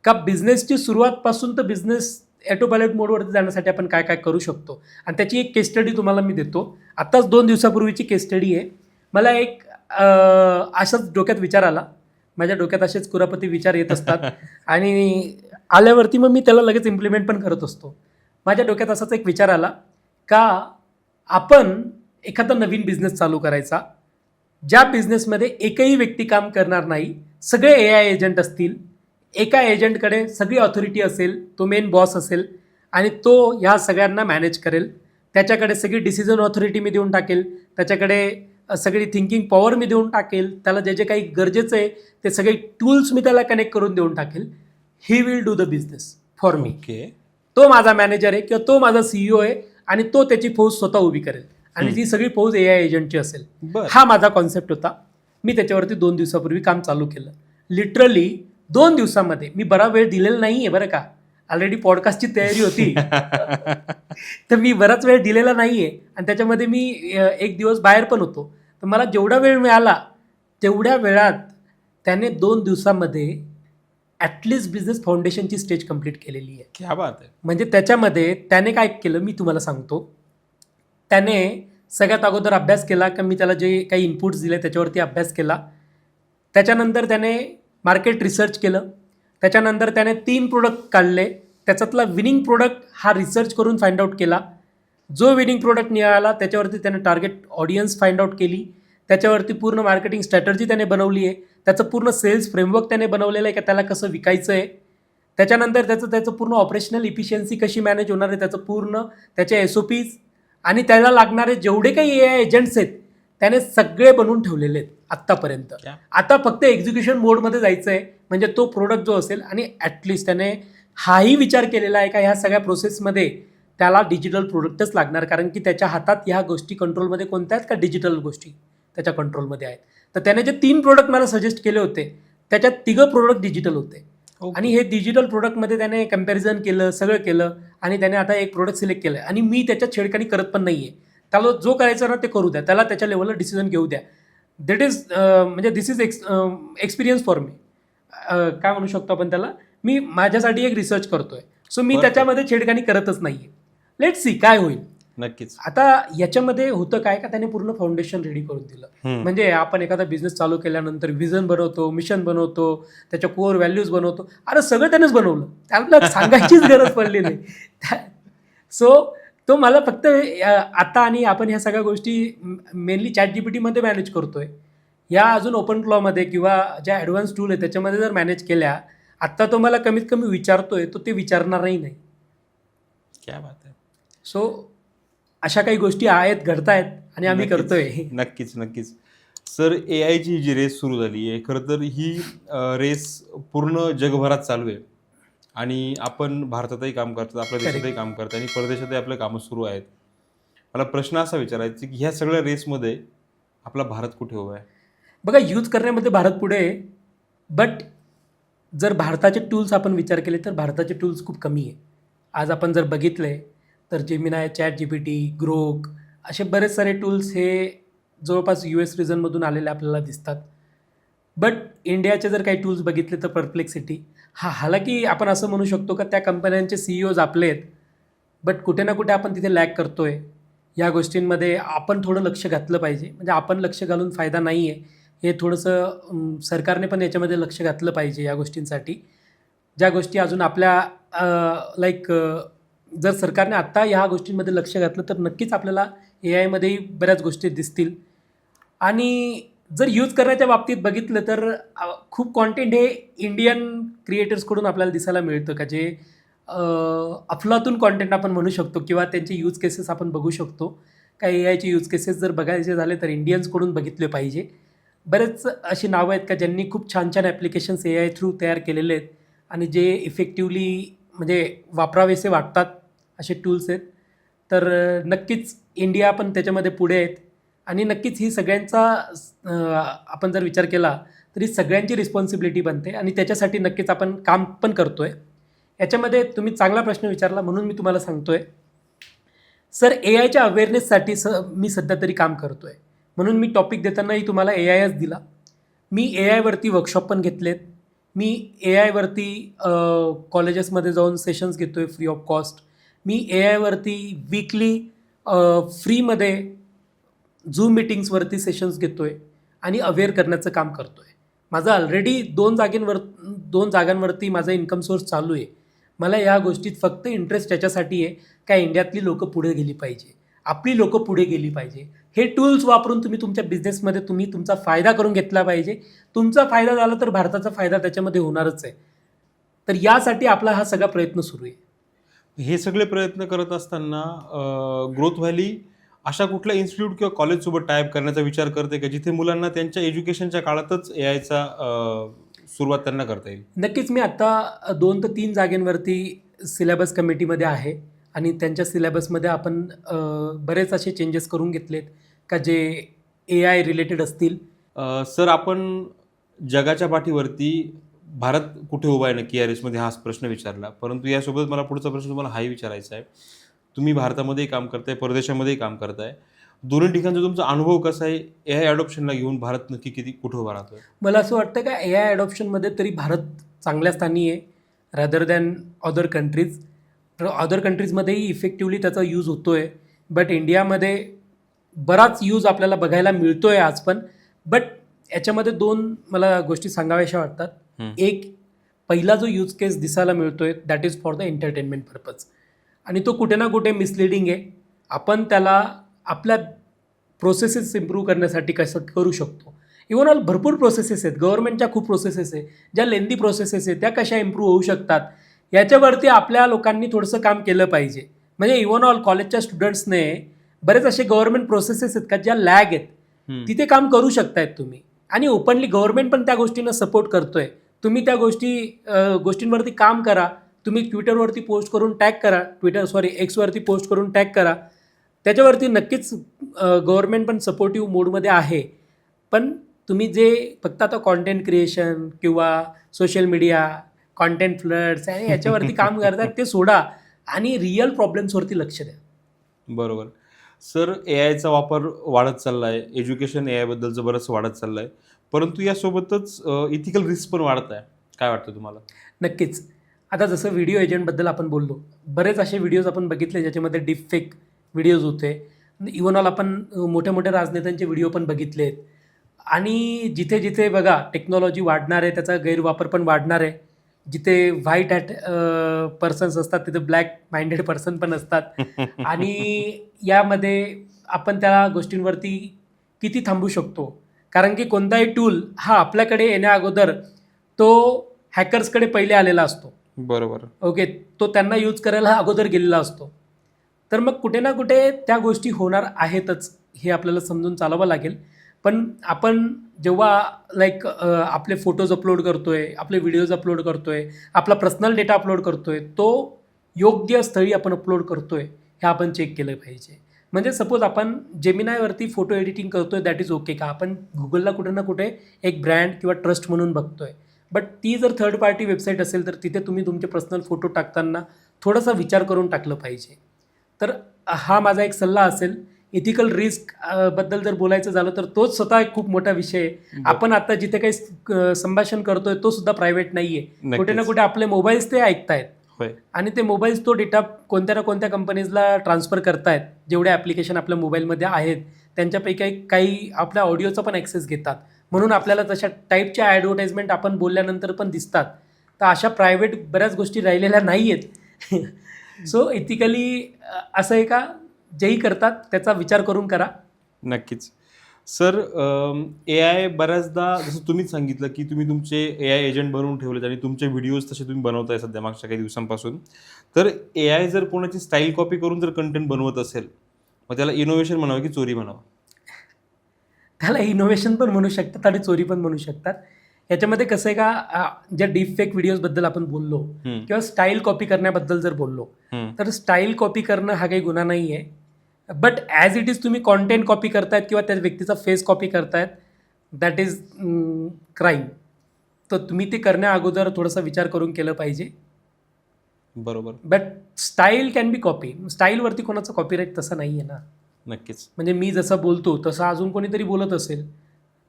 का बिझनेसची सुरुवातपासून तर बिझनेस ऑटोपायलट मोडवरती जाण्यासाठी आपण काय काय करू शकतो. आणि त्याची एक केस स्टडी तुम्हाला मी देतो. आत्ताच 2 दिवसापूर्वीची केस स्टडी आहे. मला एक असाच डोक्यात विचार आला. माझ्या डोक्यात असेच कुरापती विचार येत असतात आणि आल्यावरती मग मी त्याला लगेच इम्प्लिमेंट पण करत असतो. माझ्या डोक्यात असाच एक विचार आला का आपण एखादा नवीन बिझनेस चालू करायचा, ज्या बिझनेसमध्ये एकही व्यक्ती काम करणार नाही, सगळे एआय एजंट असतील, एका एजंटकडे सगळी ऑथॉरिटी असेल, तो मेन बॉस असेल आणि तो ह्या सगळ्यांना मॅनेज करेल. त्याच्याकडे सगळी डिसिजन ऑथॉरिटी मी देऊन टाकेल, त्याच्याकडे सगळी थिंकिंग पॉवर मी देऊन टाकेल, त्याला जे जे काही गरजेचं आहे ते सगळे टूल्स मी त्याला कनेक्ट करून देऊन टाकेल. He will do the business for me. तो माझा मॅनेजर आहे किंवा तो माझा CEO आहे आणि तो त्याची फौज स्वतः उभी करेल आणि ती सगळी फौज एआय एजंटची असेल. हा माझा कॉन्सेप्ट होता. मी त्याच्यावरती 2 दिवसापूर्वी काम चालू केलं. लिटरली 2 दिवसामध्ये. मी बरा वेळ दिलेला नाही आहे बरं का, ऑलरेडी पॉडकास्टची तयारी होती तर मी बराच वेळ दिलेला नाही आहे आणि त्याच्यामध्ये मी 1 दिवस बाहेर पण होतो. तर मला जेवढा वेळ मिळाला तेवढ्या वेळात त्याने 2 दिवसामध्ये ॲटलिस्ट बिझनेस फाउंडेशनची स्टेज कंप्लीट केलेली आहे. क्या बात आहे. म्हणजे त्याच्यामध्ये त्याने काय केलं मी तुम्हाला सांगतो. त्याने सगळ्यात अगोदर अभ्यास केला का मी त्याला जे काही इनपुट्स दिले त्याच्यावरती अभ्यास केला. त्याच्यानंतर त्याने मार्केट रिसर्च केलं. त्याच्यानंतर त्याने 3 प्रोडक्ट काढले. त्याच्यातला विनिंग प्रोडक्ट हा रिसर्च करून फाइंड आउट केला. जो विनिंग प्रोडक्ट निघाला त्याच्यावरती त्याने टार्गेट ऑडियन्स फाइंड आउट केली. त्याच्यावरती पूर्ण मार्केटिंग स्ट्रॅटर्जी त्याने बनवली आहे. त्याचं पूर्ण सेल्स फ्रेमवर्क त्याने बनवलेलं आहे की त्याला कसं विकायचं आहे. त्याच्यानंतर त्याचं पूर्ण ऑपरेशनल इफिशियन्सी कशी मॅनेज होणार आहे, त्याचे SOPs आणि त्याला लागणारे जेवढे काही एआय एजंट्स आहेत त्याने सगळे बनवून ठेवलेले आहेत आत्तापर्यंत. आता फक्त एक्झिक्युशन मोडमध्ये जायचं आहे. म्हणजे तो प्रोडक्ट जो असेल आणि ॲटलिस्ट त्याने हाही विचार केलेला आहे का ह्या सगळ्या प्रोसेसमध्ये त्याला डिजिटल प्रोडक्टच लागणार, कारण की त्याच्या हातात ह्या गोष्टी कंट्रोलमध्ये कोणत्या आहेत का डिजिटल गोष्टी त्याच्या कंट्रोलमध्ये आहेत. तर त्याने जे 3 प्रोडक्ट मला सजेस्ट केले होते त्याच्यात 3 प्रोडक्ट डिजिटल होते. आणि हे डिजिटल प्रोडक्टमध्ये त्याने कम्पॅरिझन केलं, सगळं केलं आणि त्याने आता एक प्रोडक्ट सिलेक्ट केलं आणि मी त्याच्यात छेडखानी करत पण नाही आहे. त्याला जो करायचं ना ते करू द्या, त्याला त्याच्या लेवलला डिसिजन घेऊ द्या. दॅट इज म्हणजे दिस इज एक्सपिरियन्स फॉर मी. काय म्हणू शकतो आपण त्याला, मी माझ्यासाठी एक रिसर्च करतोय. सो मी त्याच्यामध्ये छेडखानी करतच नाही आहे. लेट्स सी काय होईल. नक्कीच. आता याच्यामध्ये होतं काय का त्याने पूर्ण फाउंडेशन रेडी करून दिलं. हम्म. म्हणजे आपण एखादा बिझनेस चालू केल्यानंतर विजन बनवतो, मिशन बनवतो, त्याच्या कोअर व्हॅल्यूज बनवतो. अरे सगळं त्यानेच बनवलं, त्याला सांगायचीच गरज पडली नाही. सो तो मला फक्त आता आणि आपण ह्या सगळ्या गोष्टी मेनली ChatGPT मध्ये मॅनेज करतोय. या अजून ओपन क्लॉमध्ये किंवा ज्या ॲडव्हान्स टूल आहे त्याच्यामध्ये जर मॅनेज केल्या, आत्ता तो मला कमीत कमी विचारतोय, तो ते विचारणारही नाही. क्या बात आहे. सो अशा काही गोष्टी आहेत, घडतायत आणि आम्ही नक्कीच, करतोय. नक्कीच नक्कीच. सर एआयची जी रेस सुरू झाली आहे, खरं तर ही रेस पूर्ण जगभरात चालू आहे आणि आपण भारतातही काम करतात, आपल्या Correct. देशातही काम करतात आणि परदेशातही आपले कामं सुरू आहेत. मला प्रश्न असा विचारायचा की ह्या सगळ्या रेसमध्ये आपला भारत कुठे उभा आहे? बघा, यूज करण्यामध्ये भारत पुढे आहे, बट जर भारताचे टूल्स आपण विचार केले तर भारताचे टूल्स खूप कमी आहे. आज आपण जर बघितले तर जेमिनाय, ChatGPT, ग्रोक असे बरेच सारे टूल्स हे जवळपास US रिजनमधून आलेले आपल्याला दिसतात. बट इंडियाचे जर काही टूल्स बघितले तर परप्लेक्सिटी, हालाकी आपण असं म्हणू शकतो का त्या कंपन्यांचे CEOज आपले आहेत, बट कुठे ना कुठे आपण तिथे लॅग करतोय. या गोष्टींमध्ये आपण थोडं लक्ष घातलं पाहिजे. म्हणजे आपण लक्ष घालून फायदा नाही आहे, हे थोडंसं सरकारने पण याच्यामध्ये लक्ष घातलं पाहिजे या गोष्टींसाठी. ज्या गोष्टी अजून आपल्या जर सरकारने आत्ता ह्या गोष्टींमध्ये लक्ष घातलं तर नक्कीच आपल्याला AIमध्येही बऱ्याच गोष्टी दिसतील. आणि जर यूज करण्याच्या बाबतीत बघितलं तर खूप कॉन्टेंट हे इंडियन क्रिएटर्सकडून आपल्याला दिसायला मिळतं का जे अफलातून कॉन्टेंट आपण म्हणू शकतो किंवा त्यांचे यूज केसेस आपण बघू शकतो. काही AIचे यूज केसेस जर बघायचे झाले तर इंडियन्सकडून बघितले पाहिजे. बरेच अशी नावं आहेत का ज्यांनी खूप छान छान ॲप्लिकेशन्स AI थ्रू तयार केलेले आहेत आणि जे इफेक्टिवली म्हणजे वापरावेसे वाटतात असे टूल्स आहेत. तर नक्कीच इंडिया पण त्याच्यामध्ये पुढे आहेत आणि नक्कीच ही सगळ्यांचा आपण जर विचार केला तरी सगळ्यांची रिस्पॉन्सिबिलिटी बनते आणि त्याच्यासाठी नक्कीच आपण काम पण करतोय. याच्यामध्ये तुम्ही चांगला प्रश्न विचारला म्हणून मी तुम्हाला सांगतोय. सर AIच्या अवेअरनेससाठी मी सध्या तरी काम करतोय, म्हणून मी टॉपिक देतानाही तुम्हाला AIच दिला. मी AIवरती वर्कशॉप पण घेतलेत. मी AIवरती कॉलेजेसमध्ये जाऊन सेशन्स घेतो आहे फ्री ऑफ कॉस्ट. मी AIवरती वीकली फ्रीमध्ये झूम मिटिंग्सवरती सेशन्स घेतो आहे आणि अवेअर करण्याचं काम करतो आहे. माझं ऑलरेडी 2 जागांवरती माझा इन्कम सोर्स चालू आहे. मला या गोष्टीत फक्त इंटरेस्ट याच्यासाठी आहे का इंडियातली लोकं पुढे गेली पाहिजे, आपली लोकं पुढे गेली पाहिजे. हे टूल्स वापरून तुम्ही तुमच्या बिझनेसमध्ये तुम्ही तुमचा फायदा करून घेतला पाहिजे. तुमचा फायदा झाला तर भारताचा फायदा त्याच्यामध्ये होणारच आहे. तर यासाठी आपला हा सगळा प्रयत्न सुरू आहे. हे सगळे प्रयत्न करत असताना ग्रोथ व्हॅली अशा कुठल्या इन्स्टिट्यूट किंवा कॉलेजसोबत टायअप करण्याचा विचार करते का जिथे मुलांना त्यांच्या एज्युकेशनच्या काळातच AIचा सुरुवात त्यांना करता येईल? नक्कीच मी आत्ता 2 ते 3 जागेंवरती सिलेबस कमिटीमध्ये आहे आणि त्यांच्या सिलेबसमध्ये आपण बरेच असे चेंजेस करून घेतलेत का जे AI रिलेटेड असतील. सर आपण जगाच्या पाठीवरती भारत कुठे उभा आहे नक्की या रेसमध्ये हा प्रश्न विचारला, परंतु यासोबत मला पुढचा प्रश्न तुम्हाला हाही विचारायचा आहे. तुम्ही भारतामध्येही काम करताय, परदेशामध्येही काम करताय. दोन्ही ठिकाणचा तुमचा अनुभव कसा आहे? AI अडॉप्शनला घेऊन भारत नक्की कुठे उभा राहतोय? मला असं वाटतं का AI अडॉप्शनमध्ये तरी भारत चांगल्या स्थानी आहे rather than other countries. Other कंट्रीजमध्येही इफेक्टिवली त्याचा यूज होतो आहे, बट इंडियामध्ये बराच यूज आपल्याला बघायला मिळतो आहे आज पण. बट याच्यामध्ये 2 मला गोष्टी सांगाव्याशा वाटतात. एक, पहिला जो यूज केस दिसायला मिळतो आहे that is for the entertainment purpose आणि तो कुठे ना कुठे मिसलिडिंग आहे. आपण त्याला आपल्या प्रोसेसेस इम्प्रूव्ह करण्यासाठी कसं करू शकतो. इव्हन ऑल भरपूर प्रोसेसेस आहेत, गव्हर्नमेंटच्या खूप प्रोसेसेस आहे, ज्या लेंदी प्रोसेसेस आहेत त्या कशा इम्प्रूव्ह होऊ शकतात याच्यावरती आपल्या लोकांनी थोडंसं काम केलं पाहिजे. म्हणजे इव्हन ऑल कॉलेजच्या स्टुडंट्सने बरेच असे गव्हर्नमेंट प्रोसेसेस आहेत का ज्या लॅग आहेत तिथे काम करू शकतायत तुम्ही आणि ओपनली गव्हर्नमेंट पण त्या गोष्टींना सपोर्ट करतोय. तुम्ही त्या गोष्टींवरती काम करा. तुम्ही ट्विटरवरती पोस्ट करून टॅग करा, एक्सवरती पोस्ट करून टॅग करा. त्याच्यावरती नक्कीच गव्हर्नमेंट पण सपोर्टिव्ह मोडमध्ये आहे. पण तुम्ही जे फक्त आता कॉन्टेंट क्रिएशन किंवा सोशल मीडिया कॉन्टेंट फ्लड्स आणि याच्यावरती काम करतात ते सोडा आणि रिअल प्रॉब्लेम्सवरती लक्ष द्या. बरोबर. सर AIचा वापर वाढत चालला आहे, एज्युकेशन AIबद्दलचं बरंच वाढत चाललं आहे, परंतु यासोबतच इथिकल रिस्क पण वाढत आहे. काय वाटतं तुम्हाला? नक्कीच. आता जसं व्हिडिओ एजंटबद्दल आपण बोललो, बरेच असे व्हिडिओज आपण बघितले ज्याच्यामध्ये डीपफेक व्हिडिओज होते. इव्हन ऑल आपण मोठ्या मोठ्या राजनेत्यांचे व्हिडिओ पण बघितले आहेत. आणि जिथे जिथे बघा टेक्नॉलॉजी वाढणार आहे, त्याचा गैरवापर पण वाढणार आहे. जिथे व्हाईट हॅट पर्सन्स असतात तिथे ब्लॅक माइंडेड पर्सन पण असतात. आणि यामध्ये आपण त्या गोष्टींवरती किती थांबू शकतो, कारण की कोणताही टूल हा आपल्याकडे येण्या अगोदर तो हॅकर्सकडे पहिले आलेला असतो. बरोबर. ओके, तो त्यांना यूज करायला अगोदर गेलेला असतो. तर मग कुठे ना कुठे त्या गोष्टी होणार आहेतच, हे आपल्याला समजून चालावं लागेल. पण आपण जेव्हा लाईक आपले फोटोज अपलोड करतोय, आपले व्हिडिओज अपलोड करतोय, आपला पर्सनल डेटा अपलोड करतोय, तो योग्य स्थळी आपण अपलोड करतोय हे आपण चेक केलं पाहिजे. म्हणजे सपोज आपण जेमिनायवरती फोटो एडिटिंग करतोय, दॅट इज ओके का? आपण गुगलला कुठे ना कुठे एक ब्रँड किंवा ट्रस्ट म्हणून बघतोय. बट ती जर थर्ड पार्टी वेबसाईट असेल तर तिथे तुम्ही तुमचे पर्सनल फोटो टाकताना थोडासा विचार करून टाकलं पाहिजे. तर हा माझा एक सल्ला असेल. इथिकल रिस्क बद्दल जर बोलायचं झालं तर तोच स्वतः एक खूप मोठा विषय आहे. आपण आता जिथे काही संभाषण करतोय तो सुद्धा प्रायव्हेट नाहीये. कुठे ना नक्कीच. कुठे आपले मोबाईल्स ते ऐकतायत होय. आणि ते मोबाईल्स तो डेटा कोणत्या ना कोणत्या कंपनीजला ट्रान्सफर करतायत. जेवढे ॲप्लिकेशन आपल्या मोबाईलमध्ये आहेत त्यांच्यापैकी काही आपल्या ऑडिओचा पण ॲक्सेस घेतात. म्हणून आपल्याला तशा टाईपच्या ॲडव्हर्टाइजमेंट आपण बोलल्यानंतर पण दिसतात. तर अशा प्रायव्हेट बऱ्याच गोष्टी राहिलेल्या नाही आहेत. सो इथिकली असं आहे का, जेही करतात त्याचा विचार करून करा. नक्कीच. सर, AI बऱ्याचदा जसं तुम्हीच सांगितलं की तुम्ही तुमचे AI एजंट बनवून ठेवलेत आणि तुमचे व्हिडिओज तसे तुम्ही बनवताय सध्या मागच्या काही दिवसांपासून. तर AI जर कोणाची स्टाईल कॉपी करून जर कंटेंट बनवत असेल, मग त्याला इनोव्हेशन म्हणावं की चोरी म्हणावं? त्याला इनोव्हेशन पण म्हणू शकतात आणि चोरी पण म्हणू शकतात. याच्यामध्ये कसं आहे का, ज्या डीपफेक व्हिडिओजबद्दल आपण बोललो किंवा स्टाईल कॉपी करण्याबद्दल जर बोललो, तर स्टाईल कॉपी करणं हा काही गुन्हा नाही आहे. बट ॲज इट इज तुम्ही कॉन्टेंट कॉपी करतायत किंवा त्या व्यक्तीचा फेस कॉपी करतायत, दॅट इज क्राईम. तर तुम्ही ते करण्या अगोदर थोडासा विचार करून केलं पाहिजे. बरोबर. But style can be copy. स्टाईलवरती कोणाचा कॉपीराईट तसं नाही आहे ना. नक्कीच. म्हणजे मी जसं बोलतो तसं अजून कोणीतरी बोलत असेल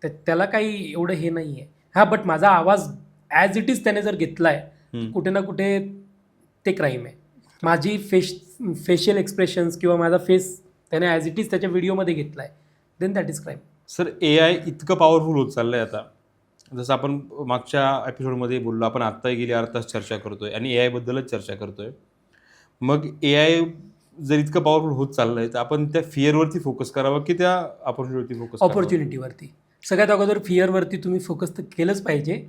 तर त्याला काही एवढं हे नाही आहे. हां, बट माझा आवाज ॲज इट इज त्याने जर घेतला आहे, कुठे ना कुठे ते क्राईम आहे. माझी फेशियल एक्सप्रेशन्स किंवा माझा फेस त्याने ॲज इट इज त्याच्या व्हिडिओमध्ये घेतला आहे, then that is crime. Sir, AI इतकं पॉवरफुल होत चाललंय आता. जसं आपण मागच्या एपिसोडमध्ये बोललो, आपण आत्ताही गेली अर्धा तास चर्चा करतोय आणि AI बद्दलच चर्चा करतोय. मग AI जर इतकं पॉवरफुल होत चाललंय तर आपण त्या फिअरवरती फोकस करावं की त्या ऑपॉर्च्युनिटीवरती फोकस करावं? ऑपॉर्च्युनिटीवरती. सगळ्यात अगोदर फिअरवरती तुम्ही फोकस तर केलंच पाहिजे.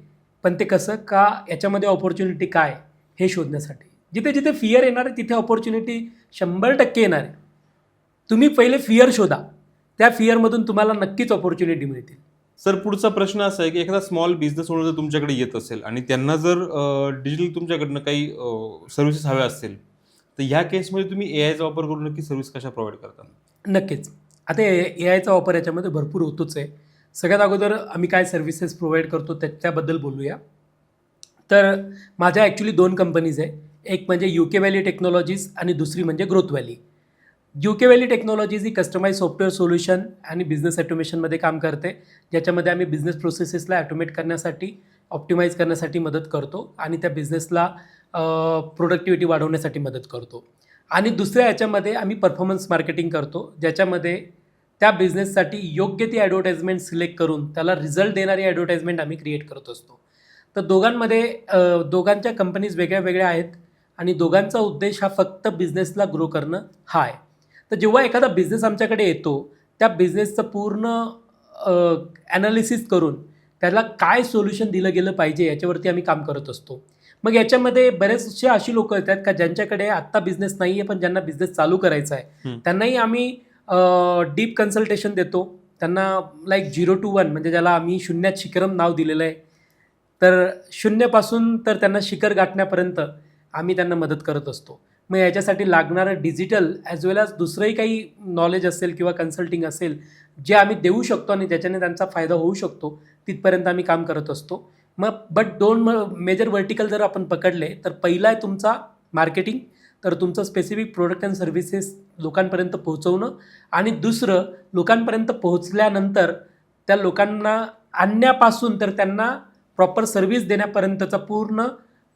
पण ते कसं का, याच्यामध्ये ऑपॉर्च्युनिटी काय हे शोधण्यासाठी. जिथे जिथे फिअर येणार आहे तिथे ऑपॉर्च्युनिटी 100% येणार आहे. तुम्ही पहिले फिअर शोधा, त्या फिअरमधून तुम्हाला नक्कीच ऑपॉर्च्युनिटी मिळतील. सर, पुढचा प्रश्न असा आहे की एखादा स्मॉल बिझनेस ओनर जर तुमच्याकडे येत असेल आणि त्यांना जर डिजिटल तुमच्याकडनं काही सर्व्हिसेस हव्या असतील, तर ह्या केसमध्ये तुम्ही AIचा वापर करून नक्की सर्व्हिस कशा प्रोव्हाइड करता? नक्कीच. आता AIचा वापर याच्यामध्ये भरपूर होतोच आहे. सगळ्यात अगोदर आम्ही काय सर्व्हिसेस प्रोव्हाइड करतो त्याबद्दल बोलूया. तर माझ्या ॲक्च्युली 2 कंपनीज आहे. एक म्हणजे UK व्हॅली टेक्नॉलॉजीज आणि दुसरी म्हणजे growth valley. UK valley technologies ही कस्टमाइज सॉफ्टवेअर सोल्युशन आणि बिझनेस ॲटोमेशनमध्ये काम करते, ज्याच्यामध्ये आम्ही बिझनेस प्रोसेसेसला ॲटोमेट करण्यासाठी, ऑप्टिमाइज करण्यासाठी मदत करतो आणि त्या बिझनेसला प्रोडक्टिव्हिटी वाढवण्यासाठी मदत करतो. आणि दुसऱ्या याच्यामध्ये आम्ही परफॉर्मन्स मार्केटिंग करतो, ज्याच्यामध्ये त्या बिझनेससाठी योग्य ती ॲडव्हर्टाइजमेंट सिलेक्ट करून त्याला रिझल्ट देणारी ॲडव्हर्टाइजमेंट आम्ही क्रिएट करत असतो. तर दोघांच्या कंपनीज वेगळ्या वेगळ्या आहेत आणि दोघांचा उद्देश हा फक्त बिझनेसला ग्रो करणं हा आहे. तर जेव्हा एखादा बिझनेस आमच्याकडे येतो, त्या बिझनेसचं पूर्ण ॲनालिसिस करून त्याला काय सोल्युशन दिलं गेलं पाहिजे याच्यावरती आम्ही काम करत असतो. मग याच्यामध्ये बरेचसे अशी लोकं येतात का ज्यांच्याकडे आत्ता बिझनेस नाही आहे, पण ज्यांना बिझनेस चालू करायचा आहे. त्यांनाही आम्ही डीप कन्सल्टेशन देतो. त्यांना लाईक 0 to 1 म्हणजे ज्याला आम्ही शून्यात शिखरम नाव दिलेलं आहे. तर शून्यपासून तर त्यांना शिखर गाठण्यापर्यंत आम्ही त्यांना मदत करत असतो. मग याच्यासाठी लागणारं डिजिटल ॲज वेल ॲज दुसरंही काही नॉलेज असेल किंवा कन्सल्टिंग असेल जे आम्ही देऊ शकतो आणि ज्याच्याने त्यांचा फायदा होऊ शकतो, तिथपर्यंत आम्ही काम करत असतो. बट 2 मेजर व्हर्टिकल जर आपण पकडले तर पहिला आहे तुमचा मार्केटिंग, तर तुमचं स्पेसिफिक प्रोडक्ट अँड सर्व्हिसेस लोकांपर्यंत पोहोचवणं, आणि दुसरं लोकांपर्यंत पोहोचल्यानंतर त्या लोकांना आणण्यापासून तर त्यांना प्रॉपर सर्व्हिस देण्यापर्यंतचा पूर्ण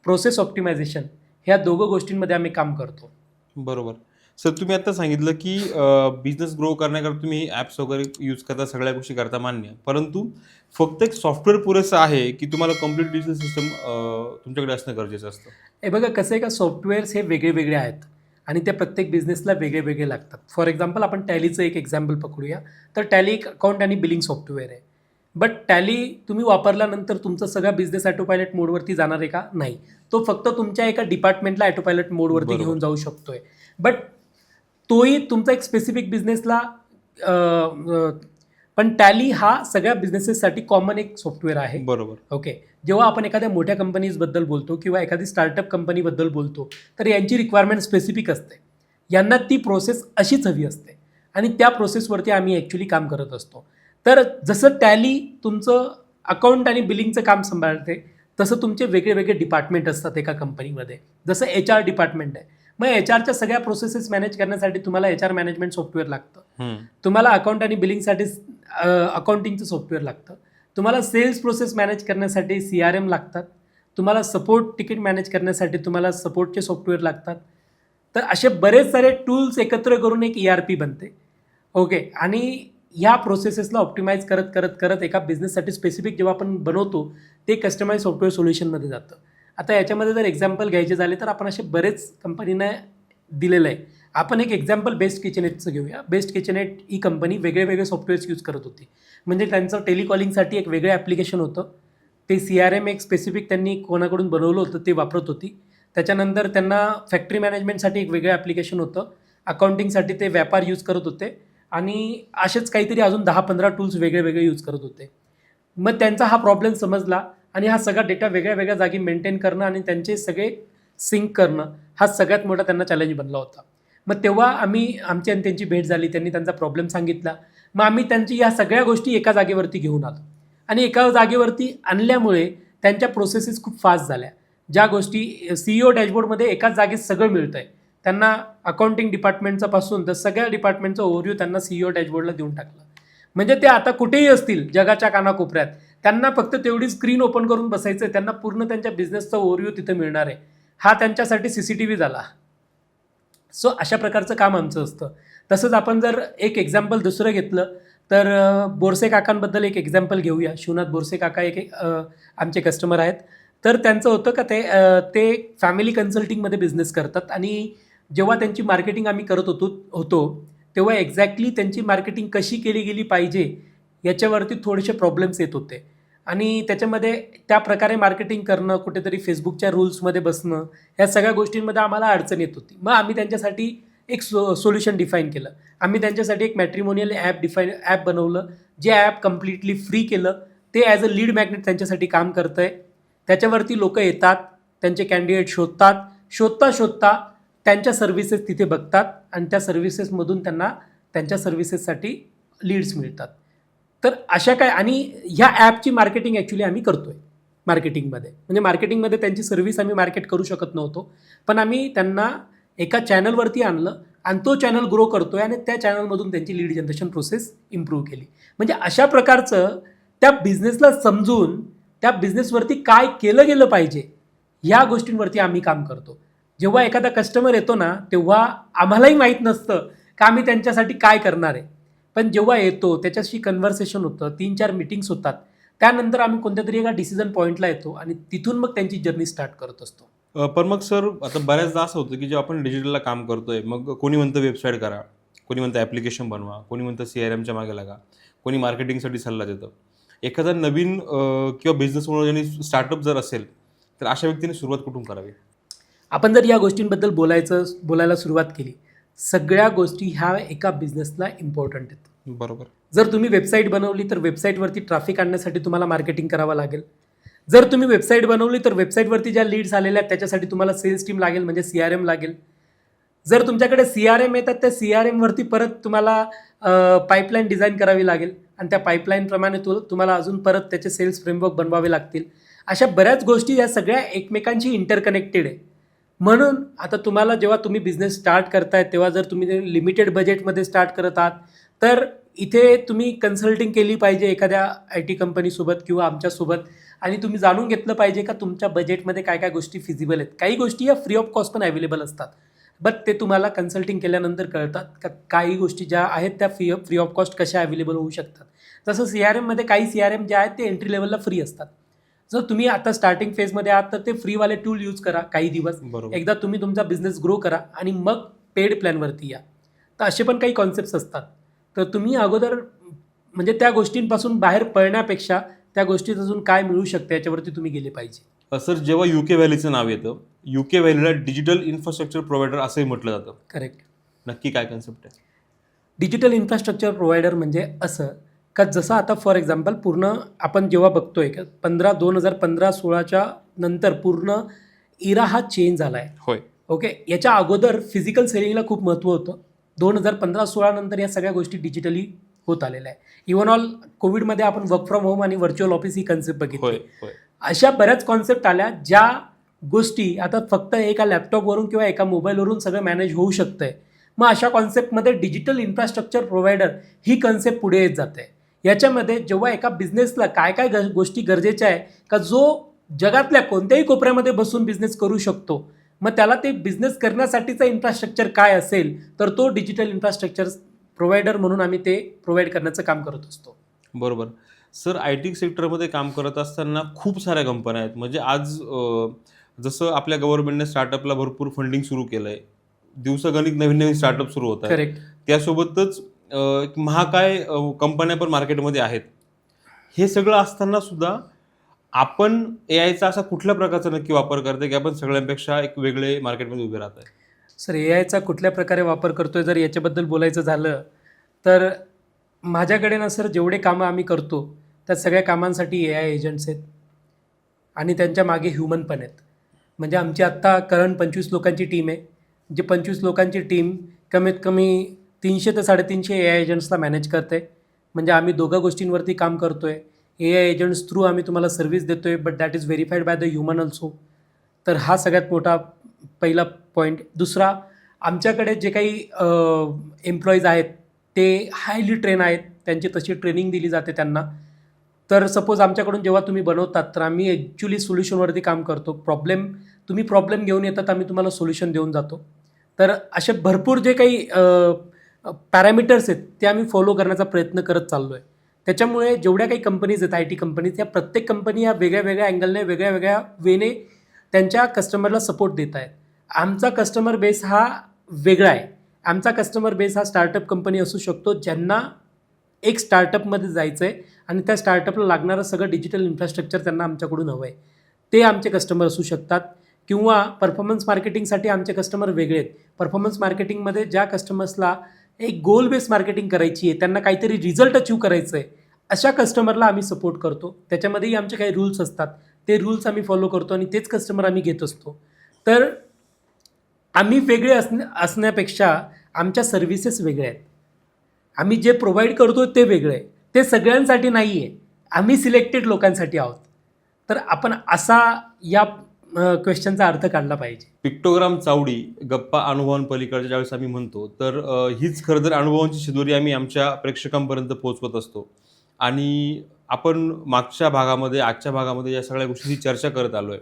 प्रोसेस ऑप्टिमायझेशन, ह्या दोघं गोष्टींमध्ये आम्ही काम करतो. बरोबर. सर तुम्ही आता सांगितलं की बिझनेस ग्रो करण्याकरता तुम्ही ॲप्स वगैरे यूज करता, सगळ्या गोष्टी करता मान्य. परंतु फक्त एक सॉफ्टवेअर पुरेसं आहे की तुम्हाला कम्प्लीट डिजिटल सिस्टम तुमच्याकडे असणं गरजेचं असतं? हे बघा कसं आहे का, सॉफ्टवेअर्स हे वेगळे वेगळे आहेत आणि ते प्रत्येक बिझनेसला वेगळे वेगळे लागतात. फॉर एक्झाम्पल आपण टॅलीचं एक एक्झाम्पल पकडूया. तर टॅली एक अकाउंट आणि बिलिंग सॉफ्टवेअर आहे. बट टॅली तुम्ही वापरल्यानंतर तुमचा सगळा बिझनेस ॲटोपायलट मोडवरती जाणार आहे का? नाही. तो फक्त तुमच्या एका डिपार्टमेंटला ॲटोपायलट मोडवरती बरोबर. घेऊन जाऊ शकतोय. बट तोही तुमचा एक स्पेसिफिक बिझनेसला पण टॅली हा सगळ्या बिझनेसेससाठी कॉमन एक सॉफ्टवेअर आहे. बरोबर. ओके. जेव्हा आपण एखाद्या मोठ्या कंपनीजबद्दल बोलतो किंवा एखादी स्टार्टअप कंपनीबद्दल बोलतो तर यांची रिक्वायरमेंट स्पेसिफिक असते. यांना ती प्रोसेस अशीच हवी असते आणि त्या प्रोसेसवरती आम्ही ॲक्च्युली काम करत असतो. तर जसं टॅली तुमचं अकाउंट आणि बिलिंगचं काम सांभाळते तसं तुमचे वेगळे वेगळे डिपार्टमेंट असतात एका कंपनीमध्ये. जसं HR डिपार्टमेंट आहे. मग HRच्या सगळ्या प्रोसेसेस मॅनेज करण्यासाठी तुम्हाला HR मॅनेजमेंट सॉफ्टवेअर लागतं. तुम्हाला अकाउंट आणि बिलिंगसाठी अकाउंटिंगचं सॉफ्टवेअर लागतं. तुम्हाला सेल्स प्रोसेस मॅनेज करण्यासाठी CRM लागतात. तुम्हाला सपोर्ट तिकीट मॅनेज करण्यासाठी तुम्हाला सपोर्टचे सॉफ्टवेअर लागतात. तर असे बरेच सारे टूल्स एकत्र करून एक ERP बनते. ओके. आणि ह्या प्रोसेसेसला ऑप्टिमाइज करत करत करत एका बिझनेससाठी स्पेसिफिक जेव्हा आपण बनवतो ते कस्टमाइज सॉफ्टवेअर सोल्युशनमध्ये जातं. आता याच्यामध्ये जर एक्झाम्पल घ्यायचे झाले तर आपण असे बरेच कंपनीने दिलेलं आहे. आपण एक एक्झाम्पल बेस्ट किचनेटचं घेऊया. बेस्ट किचनेट ही कंपनी वेगळे वेगळे सॉफ्टवेअर्स यूज करत होती. म्हणजे त्यांचं टेलिकॉलिंगसाठी एक वेगळं ॲप्लिकेशन होतं. ते CRM एक स्पेसिफिक त्यांनी कोणाकडून बनवलं होतं ते वापरत होती. त्याच्यानंतर त्यांना फॅक्टरी मॅनेजमेंटसाठी एक वेगळं ॲप्लिकेशन होतं. अकाउंटिंगसाठी ते व्यापार यूज करत होते आणि असेच काहीतरी अजून 10-15 टूल्स वेगळे वेगळे यूज करत होते. मग त्यांचा हा प्रॉब्लेम समजला आणि हा सगळा डेटा वेगळ्या वेगळ्या जागी मेंटेन करणं आणि त्यांचे सगळे सिंक करणं हा सगळ्यात मोठा त्यांना चॅलेंज बनला होता. मग तेव्हा आमची आणि त्यांची भेट झाली. त्यांनी त्यांचा प्रॉब्लेम सांगितला. मग आम्ही त्यांची या सगळ्या गोष्टी एका जागेवरती घेऊन आलो आणि एका जागेवरती आणल्यामुळे त्यांच्या प्रोसेसेस खूप फास्ट झाल्या. ज्या गोष्टी CEO डॅशबोर्डमध्ये एकाच जागेत सगळं मिळतं आहे. त्यांना अकाउंटिंग डिपार्टमेंटचं पासून तर सगळ्या डिपार्टमेंटचं ओव्हरव्ह्यू त्यांना CEO डॅशबोर्डला देऊन टाकलं. म्हणजे ते आता कुठेही असतील जगाच्या कानाकोपऱ्यात त्यांना फक्त तेवढी स्क्रीन ओपन करून बसायचं आहे. त्यांना पूर्ण त्यांच्या बिझनेसचा ओव्हरव्ह्यू तिथे मिळणार आहे. हा त्यांच्यासाठी CCTV झाला. सो अशा प्रकारचं काम आमचं असतं. तसंच आपण जर एक एक्झाम्पल दुसरं घेतलं तर बोरसे काकांबद्दल एक एक्झाम्पल घेऊया. शिवनाथ बोरसे काका एक आमचे कस्टमर आहेत. तर त्यांचं होतं का ते फॅमिली कन्सल्टिंगमध्ये बिझनेस करतात आणि जेव्हा त्यांची मार्केटिंग आम्ही करत होतो तेव्हा एक्झॅक्टली त्यांची मार्केटिंग कशी केली गेली पाहिजे याच्यावरती थोडेसे प्रॉब्लेम्स येत होते आणि त्याच्यामध्ये त्या प्रकारे मार्केटिंग करणं, कुठेतरी फेसबुकच्या रूल्समध्ये बसणं, ह्या सगळ्या गोष्टींमध्ये आम्हाला अडचण येत होती. मग आम्ही त्यांच्यासाठी एक सोल्युशन डिफाईन केलं. आम्ही त्यांच्यासाठी एक मॅट्रिमोनियल ॲप बनवलं. जे ॲप कम्प्लिटली फ्री केलं. ते ॲज अ लीड मॅग्नेट त्यांच्यासाठी काम करतं आहे. त्याच्यावरती लोक येतात, त्यांचे कॅन्डिडेट शोधतात, शोधता त्यांच्या सर्व्हिसेस तिथे बघतात आणि त्या सर्व्हिसेसमधून त्यांना त्यांच्या सर्व्हिसेससाठी लीड्स मिळतात. तर अशा काय आणि ह्या ॲपची मार्केटिंग ॲक्च्युली आम्ही करतो आहे मार्केटिंगमध्ये. म्हणजे मार्केटिंगमध्ये त्यांची सर्व्हिस आम्ही मार्केट करू शकत नव्हतो. पण आम्ही त्यांना एका चॅनलवरती आणलं आणि तो चॅनल ग्रो करतो आहे आणि त्या चॅनलमधून त्यांची लीड जनरेशन प्रोसेस इम्प्रूव्ह केली. म्हणजे अशा प्रकारचं त्या बिझनेसला समजून त्या बिझनेसवरती काय केलं गेलं पाहिजे ह्या गोष्टींवरती आम्ही काम करतो. जेव्हा एखादा कस्टमर येतो ना तेव्हा आम्हालाही माहीत नसतं का आम्ही त्यांच्यासाठी काय करणार आहे. पण जेव्हा येतो त्याच्याशी कन्व्हर्सेशन होतं, 3-4 मीटिंग्स होतात. त्यानंतर आम्ही कोणत्या तरी एका डिसिजन पॉईंटला येतो आणि तिथून मग त्यांची जर्नी स्टार्ट करत असतो. पण मग सर आता बऱ्याचदा असं होतं की जेव्हा आपण डिजिटलला काम करतोय मग कोणी म्हणतं वेबसाईट करा, कोणी म्हणतं ॲप्लिकेशन बनवा, कोणी म्हणतं CRMच्या मागे लागा, कोणी मार्केटिंगसाठी सल्ला देतं. एखादा नवीन किंवा बिझनेस ओनर स्टार्टअप जर असेल तर अशा व्यक्तीने सुरुवात कुठून करावी? आपण जर या गोष्टींबद्दल बोलायला सुरुवात केली, सगळ्या गोष्टी ह्या एका बिझनेसला इम्पॉर्टंट आहेत. बरोबर. जर तुम्ही वेबसाईट बनवली तर वेबसाईटवरती ट्रॅफिक आणण्यासाठी तुम्हाला मार्केटिंग करावं लागेल. जर तुम्ही वेबसाईट बनवली तर वेबसाईटवरती ज्या लीड्स आलेल्या आहेत त्याच्यासाठी तुम्हाला सेल्स टीम लागेल म्हणजे CRM लागेल. जर तुमच्याकडे CRM येतात त्या CRMवरती परत तुम्हाला पाईपलाईन डिझाईन करावी लागेल आणि त्या पाईपलाईनप्रमाणे तुम्हाला अजून परत त्याचे सेल्स फ्रेमवर्क बनवावे लागतील. अशा बऱ्याच गोष्टी या सगळ्या एकमेकांशी इंटरकनेक्टेड आहे. म्हणून आता तुम्हाला जेव्हा तुम्ही बिझनेस स्टार्ट करताय तेव्हा जर तुम्ही लिमिटेड बजेटमध्ये स्टार्ट करत आहात तर इथे तुम्ही कन्सल्टिंग केली पाहिजे एखाद्या IT कंपनीसोबत किंवा आमच्यासोबत आणि तुम्ही जाणून घेतलं पाहिजे का तुमच्या बजेटमध्ये काय काय गोष्टी फिजिबल आहेत. काही गोष्टी या फ्री ऑफ कॉस्ट पण अवेलेबल असतात. बट ते तुम्हाला कन्सल्टिंग केल्यानंतर कळतात का काही गोष्टी ज्या आहेत त्या फ्री ऑफ कॉस्ट कशा अवेलेबल होऊ शकतात. जसं CRM मध्ये काही CRM जे आहेत ते एंट्री लेवलला फ्री असतात. जर तुम्ही आता स्टार्टिंग फेजमध्ये आहात तर ते फ्रीवाले टूल यूज करा काही दिवस. बरोबर. एकदा तुम्ही तुमचा बिझनेस ग्रो करा आणि मग पेड प्लॅनवरती या. तर असे पण काही कॉन्सेप्ट्स असतात. तर तुम्ही अगोदर म्हणजे त्या गोष्टींपासून बाहेर पडण्यापेक्षा त्या गोष्टीत अजून काय मिळू शकते याच्यावरती तुम्ही गेले पाहिजे. सर, जेव्हा UK व्हॅलीचं नाव येतं, UK व्हॅलीला डिजिटल इन्फ्रास्ट्रक्चर प्रोव्हायडर असंही म्हटलं जातं. करेक्ट. नक्की काय कन्सेप्ट आहे? डिजिटल इन्फ्रास्ट्रक्चर प्रोव्हायडर म्हणजे असं का जसं आता फॉर एक्झाम्पल पूर्ण आपण जेव्हा बघतोय का 2015-16च्या नंतर पूर्ण इरा हा चेंज झाला आहे. होय. ओके. याच्या अगोदर फिजिकल सेलिंगला खूप महत्त्व होतं. 2015-16 नंतर या सगळ्या गोष्टी डिजिटली होत आलेल्या आहे. इव्हन ऑल कोविडमध्ये आपण वर्क फ्रॉम होम आणि व्हर्च्युअल ऑफिस ही कन्सेप्ट बघितली. होय होय. अशा बऱ्याच कॉन्सेप्ट आल्या ज्या गोष्टी आता फक्त एका लॅपटॉपवरून किंवा एका मोबाईलवरून सगळं मॅनेज होऊ शकतंय. मग अशा कॉन्सेप्टमध्ये डिजिटल इन्फ्रास्ट्रक्चर प्रोव्हायडर ही कन्सेप्ट पुढे येत जाते. याच्यामध्ये जेव्हा एका बिझनेसला काय काय गोष्टी गरजेच्या आहे का जो जगातल्या कोणत्याही कोपऱ्यामध्ये बसून बिझनेस करू शकतो, मग त्याला ते बिझनेस करण्यासाठीचं इन्फ्रास्ट्रक्चर काय असेल तर तो डिजिटल इन्फ्रास्ट्रक्चर प्रोव्हायडर म्हणून आम्ही ते प्रोव्हाइड करण्याचं काम करत असतो. बरोबर. सर, IT सेक्टरमध्ये काम करत असताना खूप साऱ्या कंपन्या आहेत. म्हणजे आज जसं आपल्या गव्हर्नमेंटने स्टार्टअपला भरपूर फंडिंग सुरू केलं आहे, दिवसागणिक नवीन नवीन स्टार्टअप सुरू होत आहेत. करेक्ट. त्यासोबतच एक महाकाय कंपन्या पण मार्केटमध्ये आहेत. हे सगळं असताना सुद्धा आपण AIचा असा कुठल्या प्रकारचा नक्की वापर करते की आपण सगळ्यांपेक्षा एक वेगळे मार्केटमध्ये उभे राहत आहे? सर, AIचा कुठल्या प्रकारे वापर करतोय जर याच्याबद्दल बोलायचं झालं तर माझ्याकडे ना सर जेवढे कामं आम्ही करतो त्या सगळ्या कामांसाठी AI एजंट्स आहेत आणि त्यांच्या मागे ह्युमन पण आहेत. म्हणजे आमची आत्ता करंट 25 लोकांची टीम आहे. जी 25 लोकांची टीम कमीत कमी 300 ते 350 AI एजंट्सला मॅनेज करते. म्हणजे आम्ही दोघा गोष्टींवरती काम करतो आहे. AI एजंट्स थ्रू आम्ही तुम्हाला सर्व्हिस देतो आहे, but that is verified by the human also. तर हा सगळ्यात मोठा पहिला पॉईंट. दुसरा, आमच्याकडे जे काही एम्प्लॉईज आहेत ते हायली ट्रेन आहेत, त्यांची तशी ट्रेनिंग दिली जाते त्यांना. तर सपोज आमच्याकडून जेव्हा तुम्ही बनवतात तर आम्ही ॲक्च्युली सोल्युशनवरती काम करतो. तुम्ही प्रॉब्लेम घेऊन येतात, आम्ही तुम्हाला सोल्युशन देऊन जातो. तर असे भरपूर जे काही पॅरामीटर्स आहेत ते आम्ही फॉलो करण्याचा प्रयत्न करत चाललो आहे. त्याच्यामुळे जेवढ्या काही कंपनीज आहेत IT कंपनीज, या प्रत्येक कंपनी या वेगळ्या वेगळ्या अँगलने वेगळ्या वेगळ्या वेने त्यांच्या कस्टमरला सपोर्ट देत आहेत. आमचा कस्टमर बेस हा वेगळा आहे. आमचा कस्टमर बेस हा स्टार्टअप कंपनी असू शकतो ज्यांना एक स्टार्टअपमध्ये जायचं आहे आणि त्या स्टार्टअपला लागणारं सगळं डिजिटल इन्फ्रास्ट्रक्चर त्यांना आमच्याकडून हवं आहे. ते आमचे कस्टमर असू शकतात. किंवा परफॉर्मन्स मार्केटिंगसाठी आमचे कस्टमर वेगळे आहेत. परफॉर्मन्स मार्केटिंगमध्ये ज्या कस्टमर्सला एक गोल बेस मार्केटिंग करायची आहे, त्यांना काहीतरी रिझल्ट अचीव करायचं आहे, अशा कस्टमरला आम्ही सपोर्ट करतो. त्याच्यामध्येही आमचे काही रूल्स असतात, ते रूल्स आम्ही फॉलो करतो आणि तेच कस्टमर आम्ही घेत असतो. तर आम्ही वेगळे असण्यापेक्षा आमच्या सर्व्हिसेस वेगळ्या आहेत. आम्ही जे प्रोव्हाइड करतो ते वेगळं आहे. ते सगळ्यांसाठी नाही आहे, आम्ही सिलेक्टेड लोकांसाठी आहोत. तर आपण असा या क्वेश्चनचा अर्थ काढला पाहिजे. पिक्टोग्राम चावडी गप्पा अनुभवांपलीकडच्या ज्यावेळेस आम्ही म्हणतो तर हीच खरं तर अनुभवांची शिदोरी आम्ही आमच्या प्रेक्षकांपर्यंत पोहोचवत असतो. आणि आपण मागच्या भागामध्ये आजच्या भागामध्ये या सगळ्या गोष्टींची चर्चा करत आलो आहे.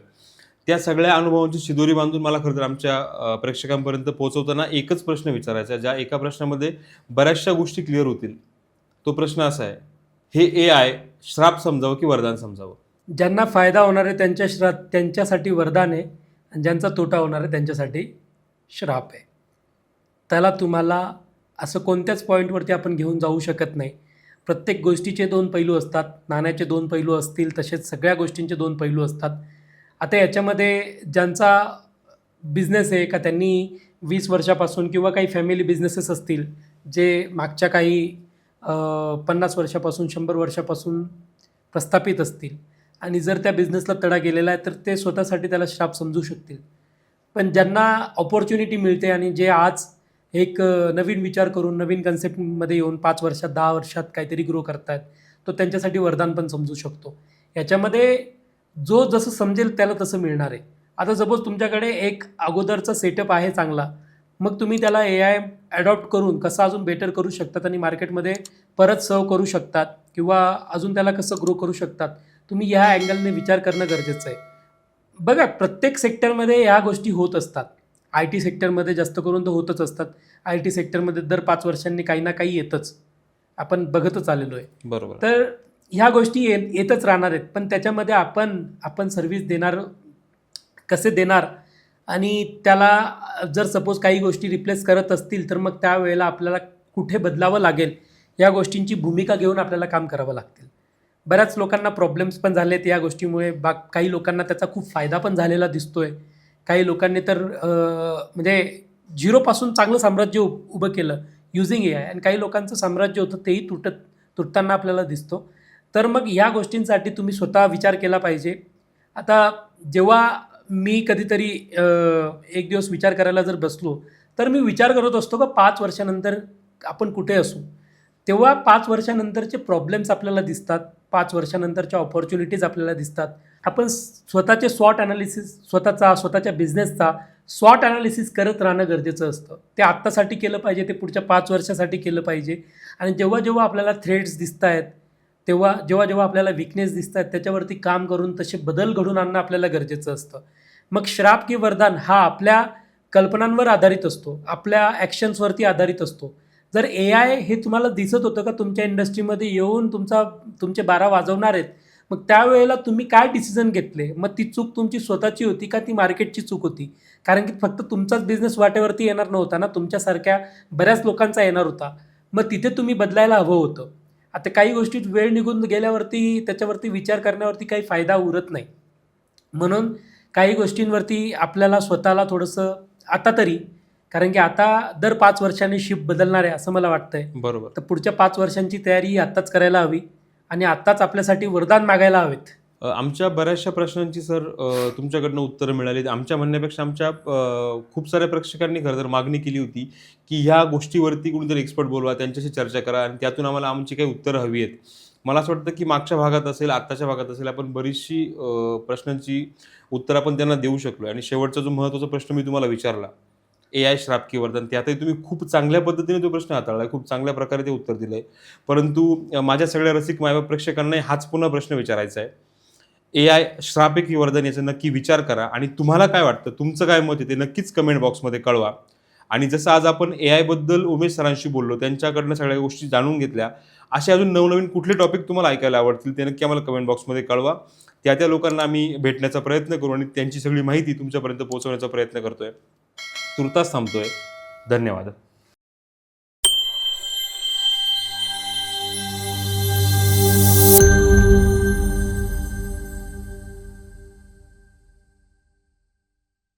त्या सगळ्या अनुभवांची शिदोरी बांधून मला खरं तर आमच्या प्रेक्षकांपर्यंत पोहोचवताना एकच प्रश्न विचारायचा आहे, ज्या एका प्रश्नामध्ये बऱ्याचशा गोष्टी क्लिअर होतील. तो प्रश्न असा आहे, हे AI श्राप समजावं की वरदान समजावं? ज्यांना फायदा होणार आहे त्यांच्यासाठी वरदान आहे आणि ज्यांचा तोटा होणार आहे त्यांच्यासाठी श्राप आहे. त्याला तुम्हाला असं कोणत्याच पॉईंटवरती आपण घेऊन जाऊ शकत नाही. प्रत्येक गोष्टीचे 2 पैलू असतात. नाण्याचे 2 पैलू असतील तसेच सगळ्या गोष्टींचे 2 पैलू असतात. आता याच्यामध्ये ज्यांचा बिझनेस आहे का त्यांनी 20 वर्षापासून किंवा काही फॅमिली बिझनेसेस असतील जे मागच्या काही 50 वर्षापासून 100 वर्षापासून प्रस्थापित असतील आणि जर त्या बिझनेसला तडा गेलेला आहे तर ते स्वतःसाठी त्याला श्राप समजू शकतील. पण ज्यांना ऑपॉर्च्युनिटी मिळते आणि जे आज एक नवीन विचार करून नवीन कन्सेप्टमध्ये येऊन 5 वर्षात 10 वर्षात काहीतरी ग्रो करतायत, तो त्यांच्यासाठी वरदान पण समजू शकतो. याच्यामध्ये जो जसं समजेल त्याला तसं मिळणार आहे. आता सपोज तुमच्याकडे एक अगोदरचा सेटअप आहे चांगला, मग तुम्ही त्याला AI ॲडॉप्ट करून कसं अजून बेटर करू शकतात आणि मार्केटमध्ये परत सर्व करू शकतात किंवा अजून त्याला कसं ग्रो करू शकतात, तुम्ही ह्या अँगलने विचार करणं गरजेचं आहे. बघा, प्रत्येक सेक्टरमध्ये ह्या गोष्टी होत असतात. IT सेक्टरमध्ये जास्त करून तर होतच असतात. IT सेक्टरमध्ये दर 5 वर्षांनी काही ना काही येतच. आपण बघतच आलेलो आहे. बरोबर. तर ह्या गोष्टी येतच राहणार आहेत. पण त्याच्यामध्ये आपण सर्व्हिस देणार कसे देणार आणि त्याला जर सपोज काही गोष्टी रिप्लेस करत असतील तर मग त्यावेळेला आपल्याला कुठे बदलावं लागेल या गोष्टींची भूमिका घेऊन आपल्याला काम करावं लागतील. बऱ्याच लोकांना प्रॉब्लेम्स पण झालेत या गोष्टीमुळे. काही लोकांना त्याचा खूप फायदा पण झालेला दिसतोय. काही लोकांनी तर म्हणजे झिरोपासून चांगलं साम्राज्य उभं केलं युझिंग AI आणि काही लोकांचं साम्राज्य होतं तेही तुटताना आपल्याला दिसतो. तर मग या गोष्टींसाठी तुम्ही स्वतः विचार केला पाहिजे. आता जेव्हा मी कधीतरी एक दिवस विचार करायला जर बसलो तर मी विचार करत असतो का 5 वर्षानंतर आपण कुठे असू. तेव्हा 5 वर्षानंतरचे प्रॉब्लेम्स आपल्याला दिसतात. 5 वर्षानंतरच्या ऑपॉर्च्युनिटीज आपल्याला दिसतात. आपण स्वतःचे स्वॉट ॲनालिसिस स्वतःच्या बिझनेसचा स्वॉट ॲनालिसिस करत राहणं गरजेचं असतं. ते आत्तासाठी केलं पाहिजे, ते पुढच्या 5 वर्षासाठी केलं पाहिजे. आणि जेव्हा आपल्याला थ्रेड्स दिसत आहेत जेव्हा आपल्याला विकनेस दिसत आहेत त्याच्यावरती काम करून तसे बदल घडून आणणं आपल्याला गरजेचं असतं. मग श्राप की वरदान हा आपल्या कल्पनांवर आधारित असतो, आपल्या ॲक्शन्सवरती आधारित असतो. जर AI हे तुम्हाला दिसत होतं का तुमच्या इंडस्ट्रीमध्ये येऊन तुमचे 12 वाजवणार आहेत, मग त्यावेळेला तुम्ही काय डिसिजन घेतले? मग ती चूक तुमची स्वतःची होती का ती मार्केटची चूक होती? कारण की फक्त तुमचाच बिझनेस वाटेवरती येणार नव्हता ना, तुमच्यासारख्या बऱ्याच लोकांचा येणार होता. मग तिथे तुम्ही बदलायला हवं होतं. आता काही गोष्टीत वेळ निघून गेल्यावरती त्याच्यावरती विचार करण्यावरती काही फायदा उरत नाही. म्हणून काही गोष्टींवरती आपल्याला स्वतःला थोडंसं आता तरी, कारण की आता दर 5 वर्षांनी शिफ्ट बदलणार आहे असं मला वाटतंय. बरोबर. तर पुढच्या 5 वर्षांची तयारी आत्ताच करायला हवी आणि आत्ताच आपल्यासाठी वरदान मागायला हवेत. आमच्या बऱ्याचशा प्रश्नांची सर तुमच्याकडनं उत्तरं मिळाली. आमच्या म्हणण्यापेक्षा आमच्या खूप साऱ्या प्रेक्षकांनी खरं तर मागणी केली होती की ह्या गोष्टीवरती कोणीतरी एक्सपर्ट बोलवा, त्यांच्याशी चर्चा करा आणि त्यातून आम्हाला आमची काही उत्तरं हवी आहेत. मला असं वाटतं की मागच्या भागात असेल, आत्ताच्या भागात असेल, आपण बरीचशी प्रश्नांची उत्तरं आपण त्यांना देऊ शकलो. आणि शेवटचा जो महत्त्वाचा प्रश्न मी तुम्हाला विचारला, AI श्राप की वरदान, त्यातही तुम्ही खूप चांगल्या पद्धतीने तो प्रश्न हाताळला, खूप चांगल्या प्रकारे ते उत्तर दिलं आहे. परंतु माझ्या सगळ्या रसिक मायबाप प्रेक्षकांनाही हाच पुन्हा प्रश्न विचारायचा आहे. AI श्राप आहे की वरदान याचा नक्की विचार करा आणि तुम्हाला काय वाटतं, तुमचं काय मत आहे ते नक्कीच कमेंट बॉक्समध्ये कळवा. आणि जसं आज आपण AI बद्दल उमेश सरांशी बोललो, त्यांच्याकडनं सगळ्या गोष्टी जाणून घेतल्या, असे अजून नवनवीन कुठले टॉपिक तुम्हाला ऐकायला आवडतील ते नक्की आम्हाला कमेंट बॉक्समध्ये कळवा. त्या लोकांना आम्ही भेटण्याचा प्रयत्न करू आणि त्यांची सगळी माहिती तुमच्यापर्यंत पोहोचवण्याचा प्रयत्न करतोय. तुर्तास थांबतोय. धन्यवाद.